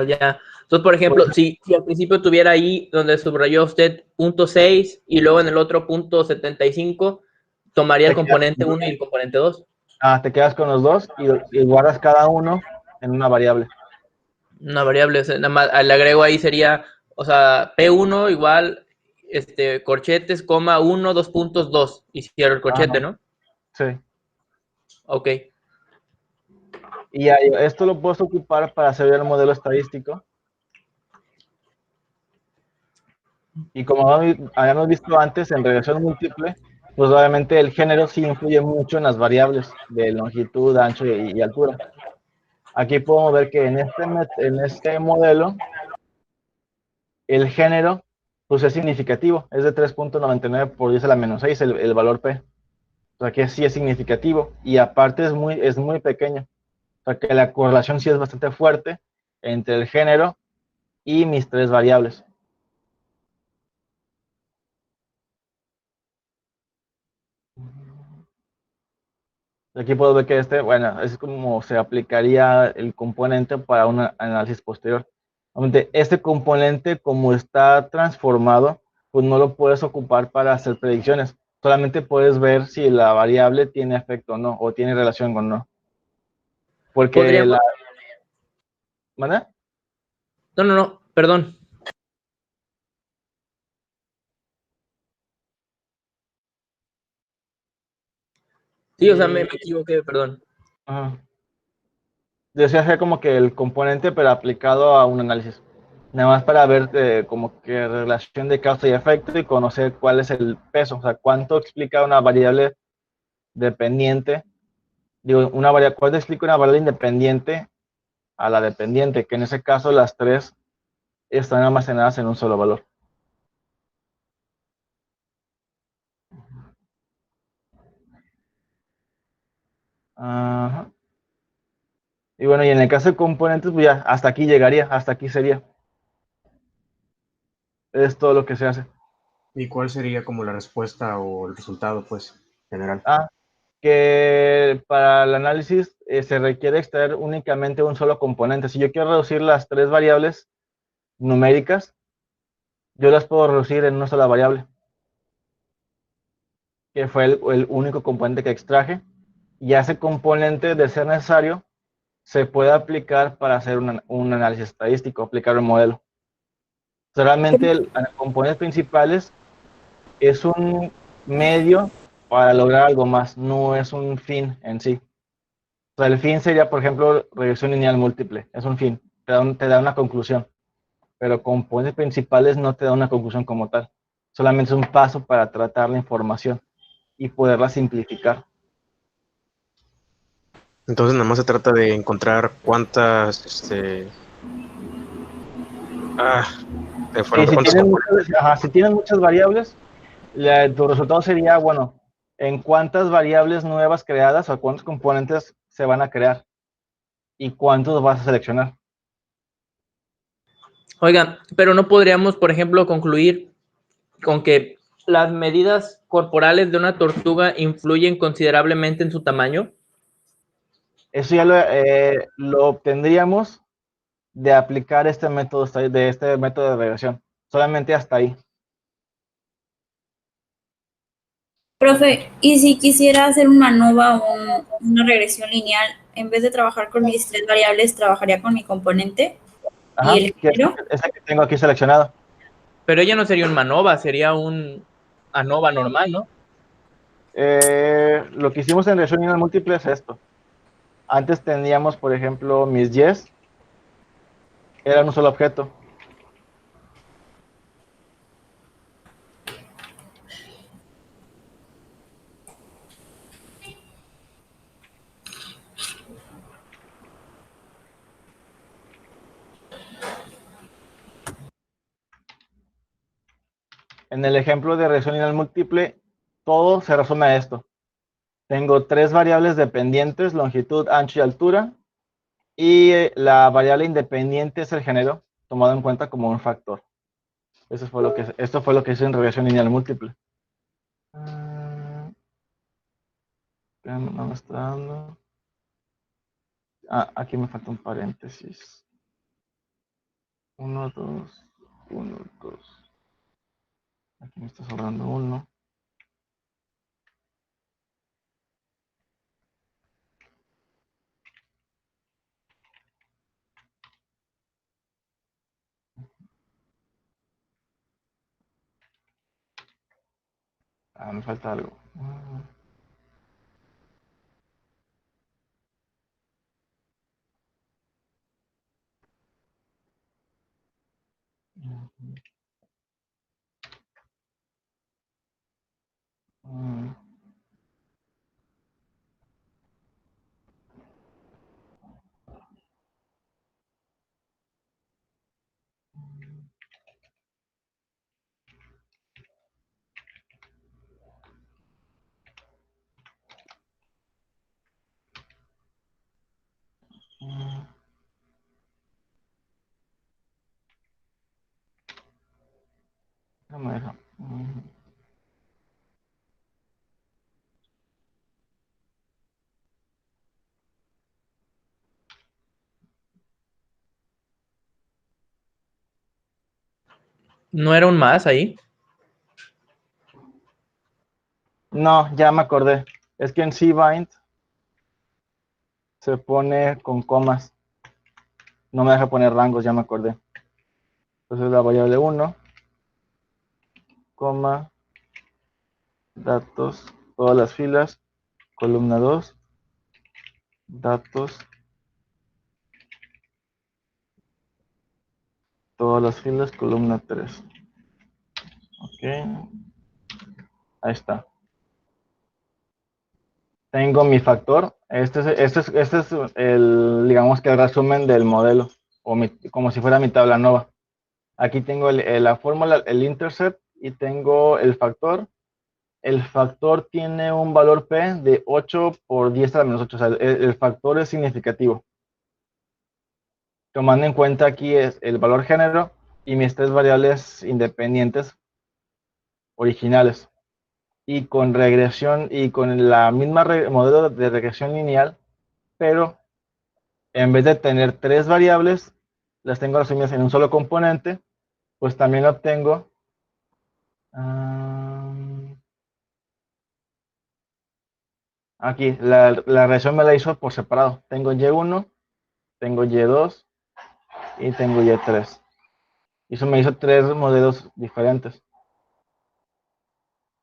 Ya. Entonces, por ejemplo, si al principio tuviera ahí donde subrayó usted 0.6 y luego en el otro 0.75, tomaría el Te quedas, componente 1 y el componente 2. te quedas con los dos y guardas cada uno en una variable. Una variable, o sea, nada más le agrego ahí sería, o sea, P1 igual, corchetes, coma 1, 2.2 y cierro el corchete, Ajá, ¿no? sí. Ok. Y esto lo puedes ocupar para hacer el modelo estadístico. Y como habíamos visto antes, en regresión múltiple, pues obviamente el género sí influye mucho en las variables de longitud, ancho y altura. Aquí podemos ver que en este modelo, el género pues es significativo, es de 3.99 por 10 a la menos 6 el valor P. O sea que sí es significativo, y aparte es muy pequeño. O sea que la correlación sí es bastante fuerte entre el género y mis tres variables. Aquí puedo ver que bueno, es como se aplicaría el componente para un análisis posterior. Obviamente, este componente, como está transformado, pues no lo puedes ocupar para hacer predicciones. Solamente puedes ver si la variable tiene efecto o no, o tiene relación con no. Porque Podríamos. ¿Manda? No, perdón. Sí, o sea, me equivoqué, perdón. Ajá. Deseo hacer como que el componente, pero aplicado a un análisis. Nada más para ver como que relación de causa y efecto y conocer cuál es el peso, o sea, cuánto explica una variable dependiente. Digo, cuánto explica una variable independiente a la dependiente, que en ese caso las tres están almacenadas en un solo valor. Ajá. Y bueno, y en el caso de componentes, pues ya hasta aquí llegaría, hasta aquí sería. Es todo lo que se hace. ¿Y cuál sería como la respuesta o el resultado, pues, general? Que para el análisis se requiere extraer únicamente un solo componente. Si yo quiero reducir las tres variables numéricas, yo las puedo reducir en una sola variable, que fue el único componente que extraje, y a ese componente, de ser necesario, se puede aplicar para hacer un análisis estadístico, aplicar un modelo. O sea, realmente los componentes principales es un medio para lograr algo más, no es un fin en sí. O sea, el fin sería, por ejemplo, regresión lineal múltiple, es un fin, te da una conclusión, pero componentes principales no te da una conclusión como tal, solamente es un paso para tratar la información y poderla simplificar. Entonces nada más se trata de encontrar cuántas, Y fueron si cuántos tienes componentes. si tienes muchas variables, tu resultado sería, bueno, en cuántas variables nuevas creadas o cuántos componentes se van a crear y cuántos vas a seleccionar. Oigan, pero no podríamos, por ejemplo, concluir con que las medidas corporales de una tortuga influyen considerablemente en su tamaño. Eso ya lo obtendríamos de aplicar este método de regresión. Solamente hasta ahí. Profe, ¿y si quisiera hacer una ANOVA o una regresión lineal, en vez de trabajar con mis tres variables, trabajaría con mi componente? Ajá, ¿Y el que género? es el que tengo aquí seleccionado. Pero ella no sería un MANOVA, sería un ANOVA normal, ¿no? Lo que hicimos en regresión lineal múltiple es esto. Antes teníamos, por ejemplo, mis yes, eran un solo objeto. En el ejemplo de regresión lineal múltiple, todo se resume a esto. Tengo tres variables dependientes, longitud, ancho y altura, y la variable independiente es el género, tomado en cuenta como un factor. Esto fue lo que hice en regresión lineal múltiple. No me está dando. Aquí me falta un paréntesis. 1, 2, 1, 2. Aquí me está sobrando uno. Me falta algo. No me deja. ¿No era un más ahí? No, ya me acordé. Es que en cbind se pone con comas. No me deja poner rangos, ya me acordé. Entonces la variable 1, coma, datos, todas las filas, columna 2, datos, todas las filas, columna 3. Ok, ahí está. Tengo mi factor. Este es digamos que el resumen del modelo, como si fuera mi tabla nova. Aquí tengo la fórmula, el intercept, y tengo el factor. El factor tiene un valor P de 8 por 10 a la menos 8. O sea, el factor es significativo. Tomando en cuenta aquí es el valor género y mis tres variables independientes originales. Y con regresión y con la misma modelo de regresión lineal, pero en vez de tener tres variables, las tengo resumidas en un solo componente, pues también obtengo aquí, la regresión me la hizo por separado. Tengo Y1, tengo Y2 y tengo Y3. Y eso me hizo tres modelos diferentes.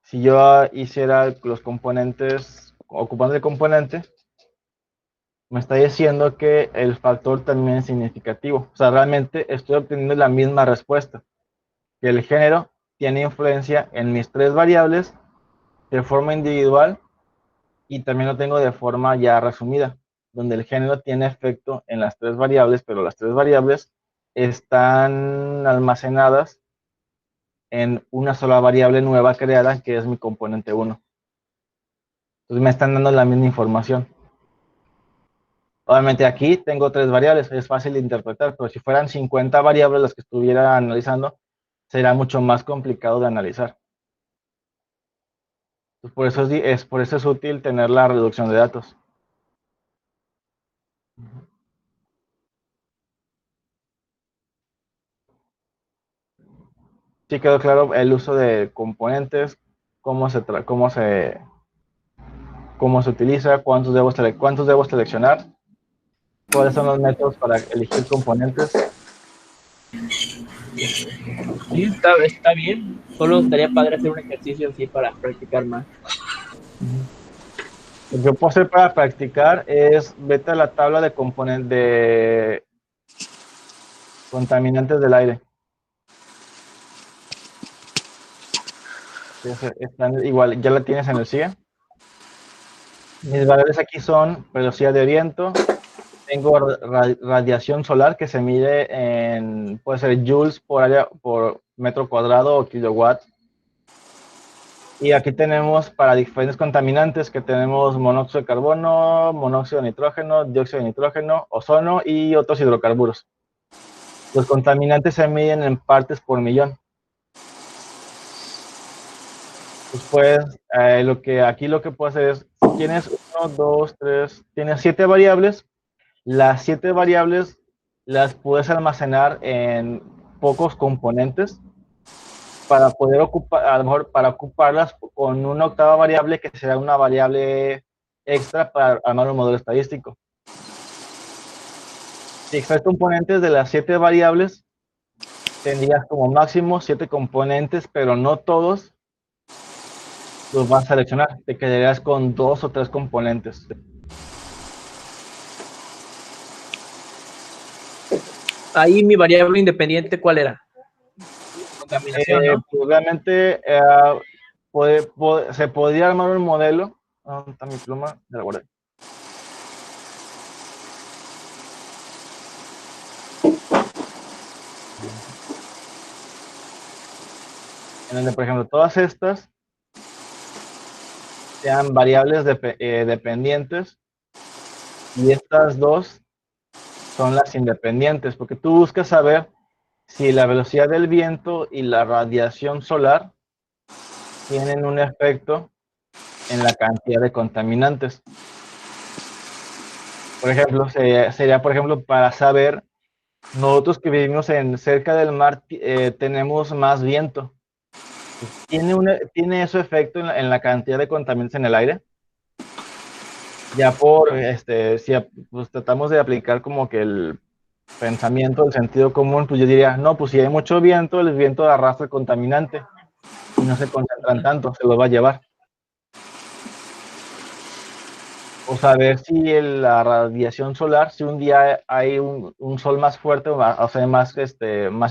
Si yo hiciera los componentes, ocupando el componente, me está diciendo que el factor también es significativo. O sea, realmente estoy obteniendo la misma respuesta. Que el género tiene influencia en mis tres variables de forma individual y también lo tengo de forma ya resumida, donde el género tiene efecto en las tres variables, pero las tres variables están almacenadas en una sola variable nueva creada, que es mi componente 1. Entonces me están dando la misma información. Obviamente aquí tengo tres variables, es fácil de interpretar, pero si fueran 50 variables las que estuviera analizando, será mucho más complicado de analizar. Entonces, por eso es útil tener la reducción de datos. Sí quedó claro el uso de componentes, cómo se utiliza, cuántos debo seleccionar, cuáles son los métodos para elegir componentes. Sí, está bien. Solo estaría padre hacer un ejercicio así para practicar más. Lo que puedo hacer para practicar es vete a la tabla de componentes de contaminantes del aire. Están igual, ya la tienes en el CIA. Mis valores aquí son velocidad de viento. Tengo radiación solar que se mide en, puede ser joules por área, por metro cuadrado o kilowatt. Y aquí tenemos para diferentes contaminantes que tenemos monóxido de carbono, monóxido de nitrógeno, dióxido de nitrógeno, ozono y otros hidrocarburos. Los contaminantes se miden en partes por millón. Después, aquí lo que puedo hacer es, si tienes 1, 2, 3, tienes 7 variables, las 7 variables las puedes almacenar en pocos componentes para poder ocupar, a lo mejor para ocuparlas con una octava variable que será una variable extra para armar un modelo estadístico. Si extraes componentes de las 7 variables, tendrías como máximo 7 componentes, pero no todos los vas a seleccionar. Te quedarías con 2 o 3 componentes. Ahí mi variable independiente, ¿cuál era? Contaminación, ¿no? Pues realmente se podría armar un modelo. ¿Dónde está mi pluma? Ya la guardé. En donde, por ejemplo, todas estas sean variables dependientes y estas dos son las independientes, porque tú buscas saber si la velocidad del viento y la radiación solar tienen un efecto en la cantidad de contaminantes. Por ejemplo, sería, por ejemplo, para saber, nosotros que vivimos cerca del mar tenemos más viento. ¿Tiene eso efecto en la cantidad de contaminantes en el aire? Ya si pues, tratamos de aplicar como que el pensamiento, el sentido común, pues yo diría, no, pues si hay mucho viento, el viento arrastra el contaminante y no se concentran tanto, se lo va a llevar. O saber si la radiación solar, si un día hay un sol más fuerte, o sea, más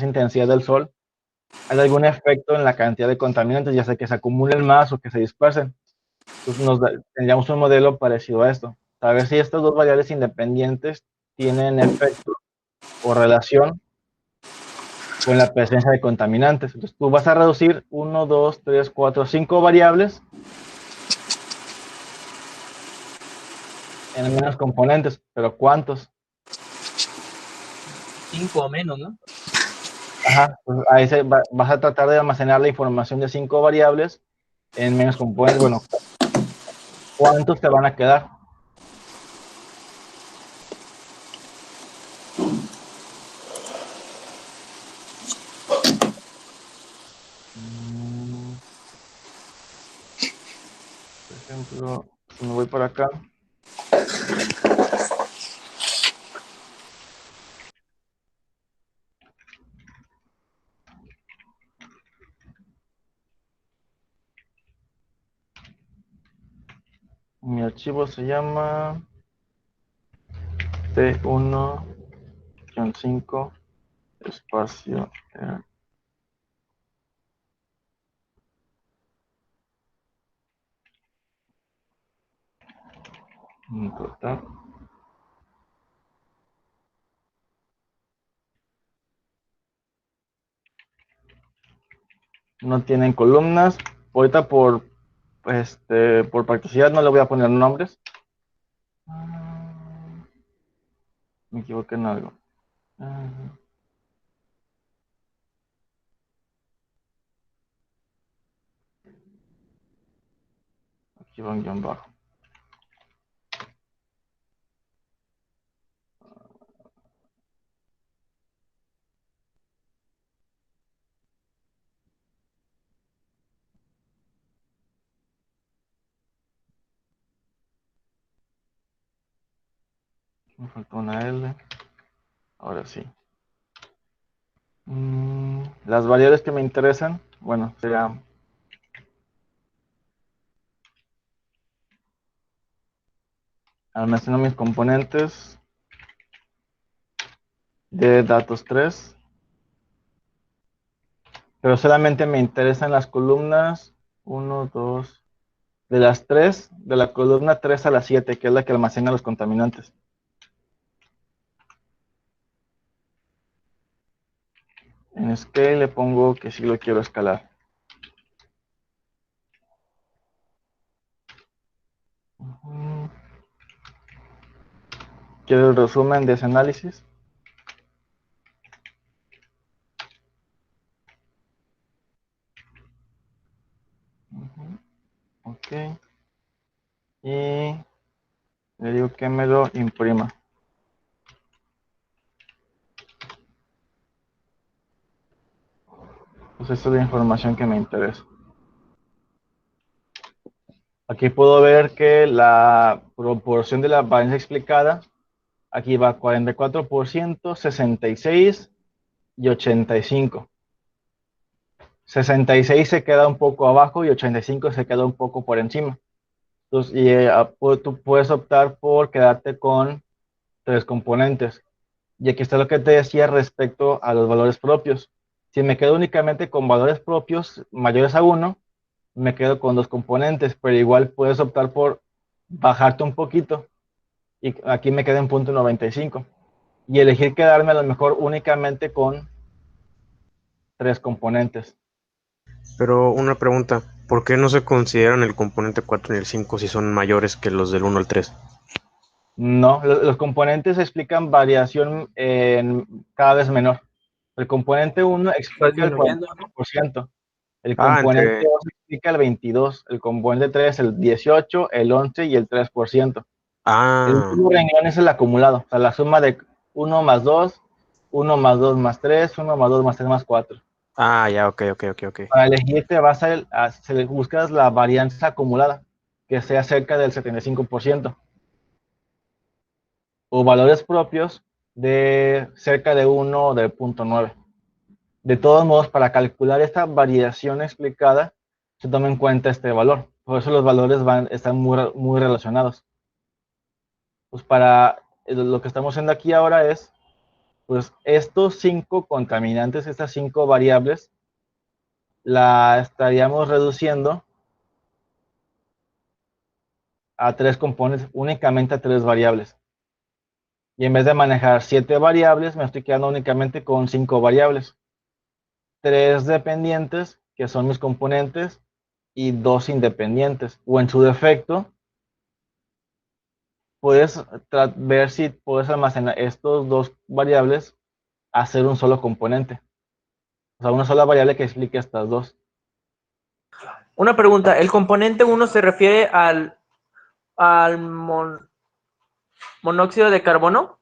intensidad del sol, hay algún efecto en la cantidad de contaminantes, ya sea que se acumulen más o que se dispersen. Entonces tendríamos un modelo parecido a esto. Saber si estas dos variables independientes tienen efecto o relación con la presencia de contaminantes. Entonces tú vas a reducir 1, 2, 3, 4, 5 variables en menos componentes, pero ¿cuántos? 5 o menos, ¿no? Ajá, pues ahí vas a tratar de almacenar la información de 5 variables en menos componentes. Bueno, ¿cuántos te van a quedar? Por ejemplo, si me voy por acá. Mi archivo se llama T1-5 espacio. Total. No tienen columnas. Ahorita por practicidad no le voy a poner nombres. Me equivoqué en algo. Aquí va un guión bajo. Me faltó una L. Ahora sí. Las variables que me interesan, bueno, sería almaceno mis componentes de datos 3, pero solamente me interesan las columnas 1, 2, de las 3, de la columna 3 a la 7, que es la que almacena los contaminantes. En scale le pongo que sí lo quiero escalar. Quiero el resumen de ese análisis. Ok. Y le digo que me lo imprima. Pues esta es la información que me interesa. Aquí puedo ver que la proporción de la varianza explicada, aquí va 44%, 66 y 85. 66 se queda un poco abajo y 85 se queda un poco por encima. Entonces, tú puedes optar por quedarte con 3 componentes. Y aquí está lo que te decía respecto a los valores propios. Si me quedo únicamente con valores propios mayores a 1, me quedo con 2 componentes, pero igual puedes optar por bajarte un poquito. Y aquí me queda en punto 95. Y elegir quedarme a lo mejor únicamente con 3 componentes. Pero una pregunta, ¿por qué no se consideran el componente 4 y el 5 si son mayores que los del 1 al 3? No, los componentes explican variación cada vez menor. El componente 1 Va explica el disminuyendo. 44%. El Ah, componente entre... 2 explica el 22%. El componente 3 el 18%, el 11% y el 3%. El Ah, último renglón es el acumulado. O sea, la suma de 1 más 2, 1 más 2 más 3, 1 más 2 más 3 más 4. ya, ok. Para elegir te vas buscas la varianza acumulada, que sea cerca del 75%. O valores propios de cerca de 1 o de 0.9. De todos modos, para calcular esta variación explicada, se toma en cuenta este valor. Por eso los valores están muy relacionados. Pues lo que estamos haciendo aquí ahora es, pues estos 5 contaminantes, estas 5 variables, la estaríamos reduciendo a 3 componentes, únicamente a 3 variables. Y en vez de manejar 7 variables, me estoy quedando únicamente con 5 variables. 3 dependientes, que son mis componentes, y 2 independientes. O en su defecto, puedes ver si puedes almacenar estos 2 variables, hacer un solo componente. O sea, una sola variable que explique estas 2. Una pregunta, ¿el componente 1 se refiere al monóxido de carbono?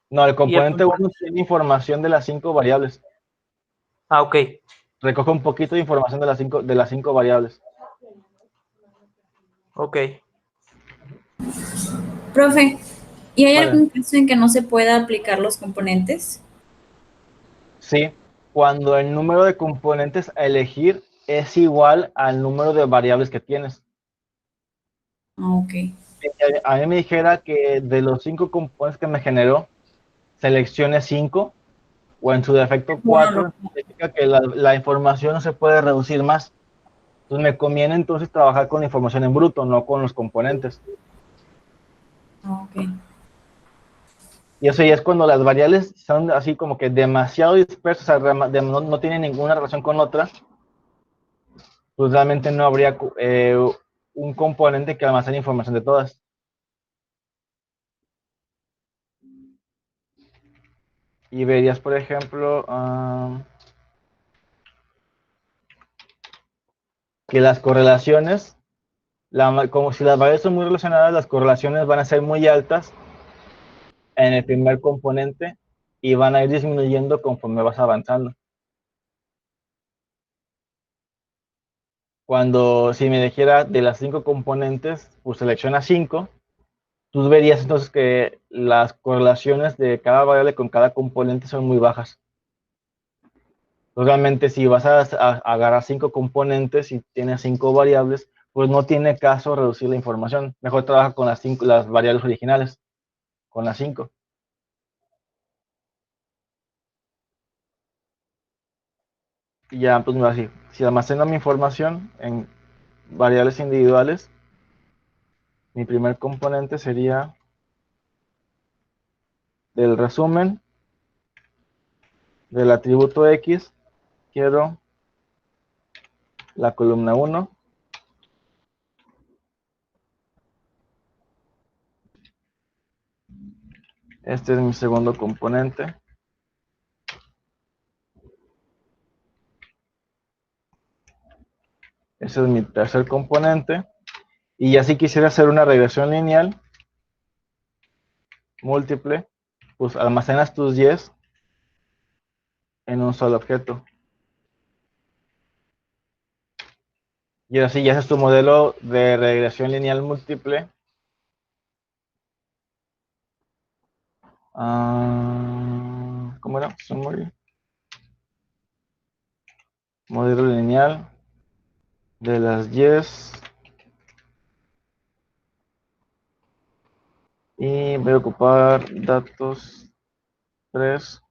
No, el Y el componente 1 componente... tiene información de las 5 variables. Ok. Recoge un poquito de información de las 5 variables. Ok. Profe, ¿y hay Vale. algún caso en que no se pueda aplicar los componentes? Sí, cuando el número de componentes a elegir es igual al número de variables que tienes. Ok. A mí me dijera que de los 5 componentes que me generó, seleccione 5 o en su defecto Bueno, 4, significa que la información no se puede reducir más. Entonces me conviene entonces trabajar con la información en bruto, no con los componentes. ok. Y eso ya es cuando las variables son así como que demasiado dispersas, o sea, no tienen ninguna relación con otra, pues realmente no habría un componente que almacene información de todas. Y verías, por ejemplo, que las correlaciones, como si las variables son muy relacionadas, las correlaciones van a ser muy altas en el primer componente y van a ir disminuyendo conforme vas avanzando. Si me dijera de las 5 componentes, pues selecciona 5, tú verías entonces que las correlaciones de cada variable con cada componente son muy bajas. Obviamente, si vas a agarrar 5 componentes y tienes 5 variables, pues no tiene caso reducir la información. Mejor trabaja con las variables originales, con las 5. Y ya, pues mira, así, si almaceno mi información en variables individuales, mi primer componente sería del resumen del atributo X, quiero la columna 1. Este es mi segundo componente. Ese es mi tercer componente. Y así quisiera hacer una regresión lineal múltiple, pues almacenas tus yes en un solo objeto. Y así ya haces tu modelo de regresión lineal múltiple. ¿Cómo era? Summary. Modelo lineal de las yes. Y voy a ocupar datos 3.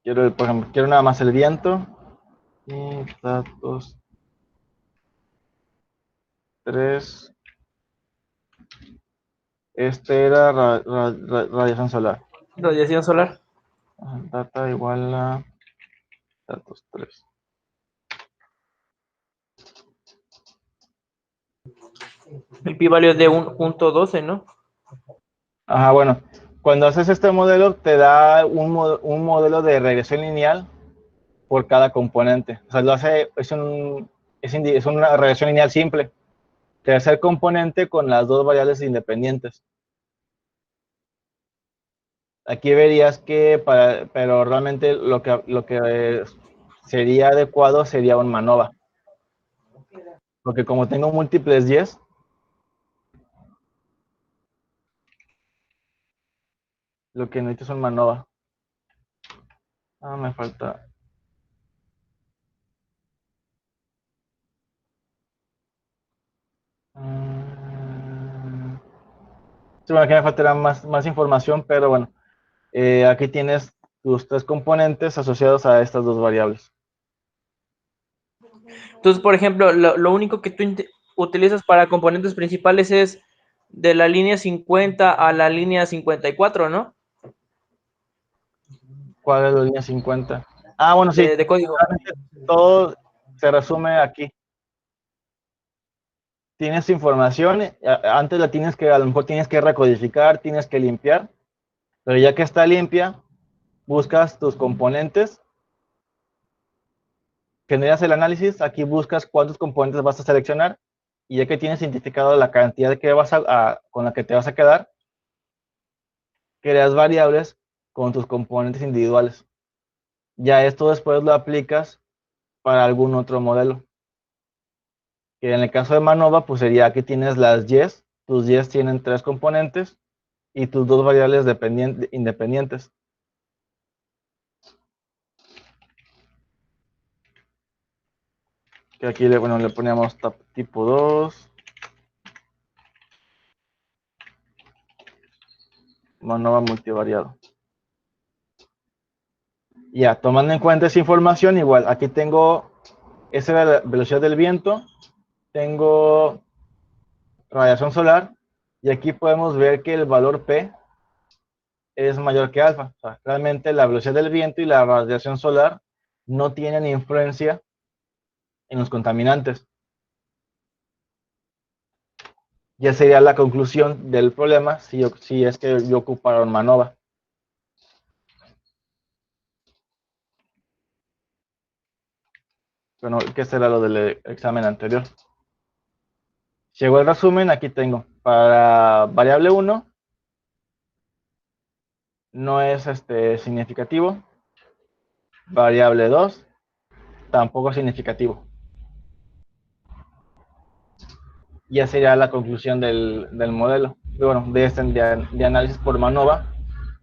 Quiero, por ejemplo, quiero nada más el viento. Y datos 3. Este era radiación solar. Radiación solar. Data igual a datos 3. El pi-value es de 1.12, ¿no? Ajá, bueno. Cuando haces este modelo, te da un modelo de regresión lineal por cada componente. O sea, lo hace, es una regresión lineal simple. Tercer componente con las dos variables independientes. Aquí verías que, pero realmente lo que sería adecuado sería un MANOVA. Porque como tengo múltiples 10, lo que necesito es un MANOVA. Me falta. Sí, bueno, aquí me faltará más información, pero bueno. Aquí tienes tus 3 componentes asociados a estas dos variables. Entonces, por ejemplo, lo único que tú utilizas para componentes principales es de la línea 50 a la línea 54, ¿no? ¿Cuál es la línea 50? Bueno, sí. De código. Todo se resume aquí. Tienes información, antes la tienes que, a lo mejor tienes que recodificar, tienes que limpiar, pero ya que está limpia, buscas tus componentes, generas el análisis, aquí buscas cuántos componentes vas a seleccionar, y ya que tienes identificado la cantidad que con la que te vas a quedar, creas variables con tus componentes individuales. Ya esto después lo aplicas para algún otro modelo. Que en el caso de MANOVA, pues sería que tienes las yes, tus yes tienen 3 componentes y tus dos variables independientes. Que aquí le poníamos tipo 2. MANOVA multivariado. Ya, tomando en cuenta esa información, igual, aquí tengo, esa es la velocidad del viento, tengo radiación solar, y aquí podemos ver que el valor P es mayor que alfa. O sea, realmente la velocidad del viento y la radiación solar no tienen influencia en los contaminantes. Ya sería la conclusión del problema si es que yo ocupara un MANOVA. Bueno, ¿qué será lo del examen anterior? Llegó el resumen, aquí tengo. Para variable 1, no es significativo. Variable 2, tampoco es significativo. Ya sería la conclusión del modelo. Bueno, de análisis por MANOVA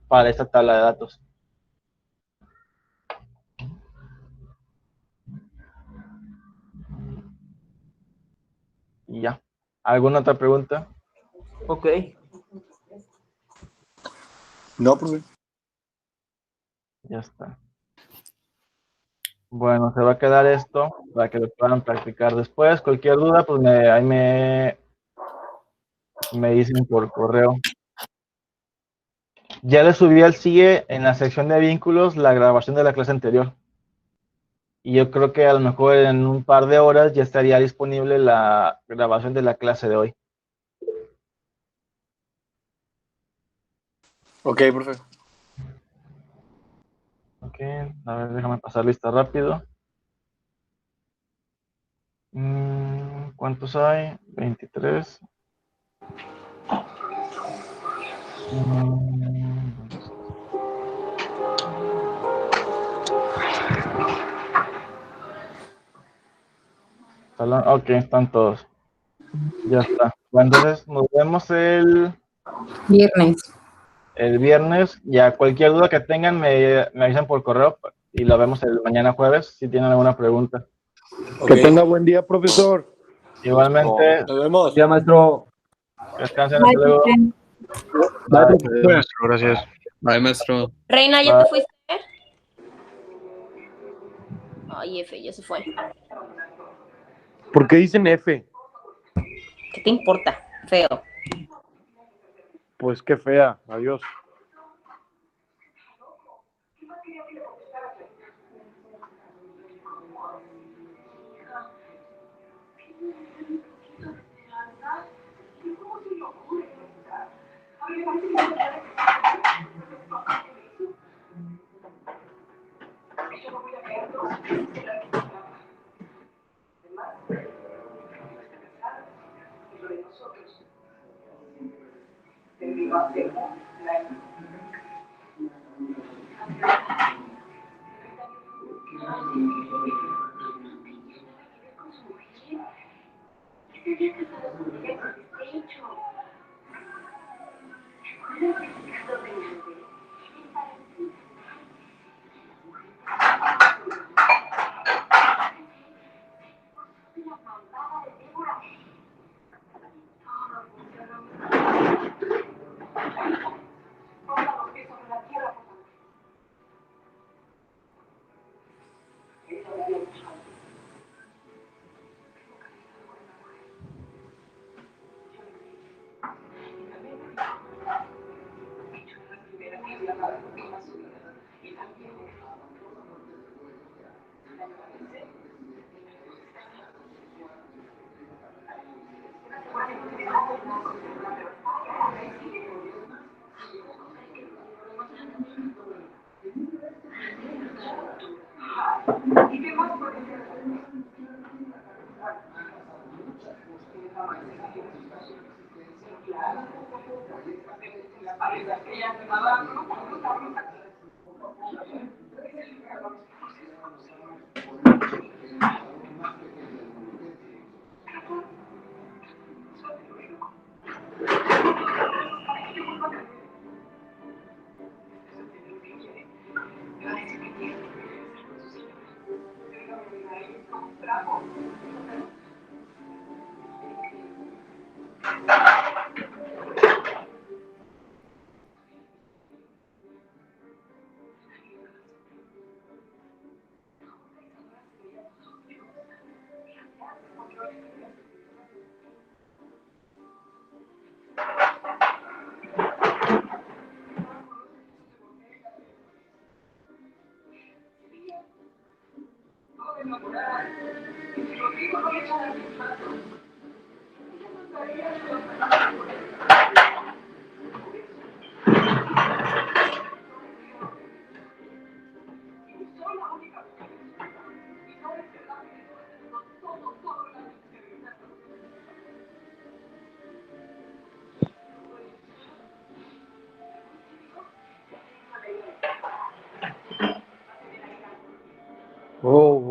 para esta tabla de datos. ¿Alguna otra pregunta? Ok. No, profe. Ya está. Bueno, se va a quedar esto para que lo puedan practicar después. Cualquier duda, pues ahí me dicen por correo. Ya le subí al CIE en la sección de vínculos la grabación de la clase anterior. Y yo creo que a lo mejor en un par de horas ya estaría disponible la grabación de la clase de hoy. Ok, profe. Ok, a ver, déjame pasar lista rápido. ¿Cuántos hay? 23. Ok, están todos. Ya está. Bueno, entonces nos vemos Viernes. el viernes. Ya cualquier duda que tengan me avisan por correo y lo vemos el mañana jueves si tienen alguna pregunta. Ok. Que tenga buen día, profesor. Igualmente, Nos vemos. Ya, maestro. descansen, Bye, hasta luego. Bye, Bye. profesor. Maestro, gracias. Bye, maestro. Reina, ¿ya Bye. te fuiste? Ay, F, ya se fue. ¿Por qué dicen F? ¿Qué te importa? Feo. Pues qué fea. Adiós. Oh.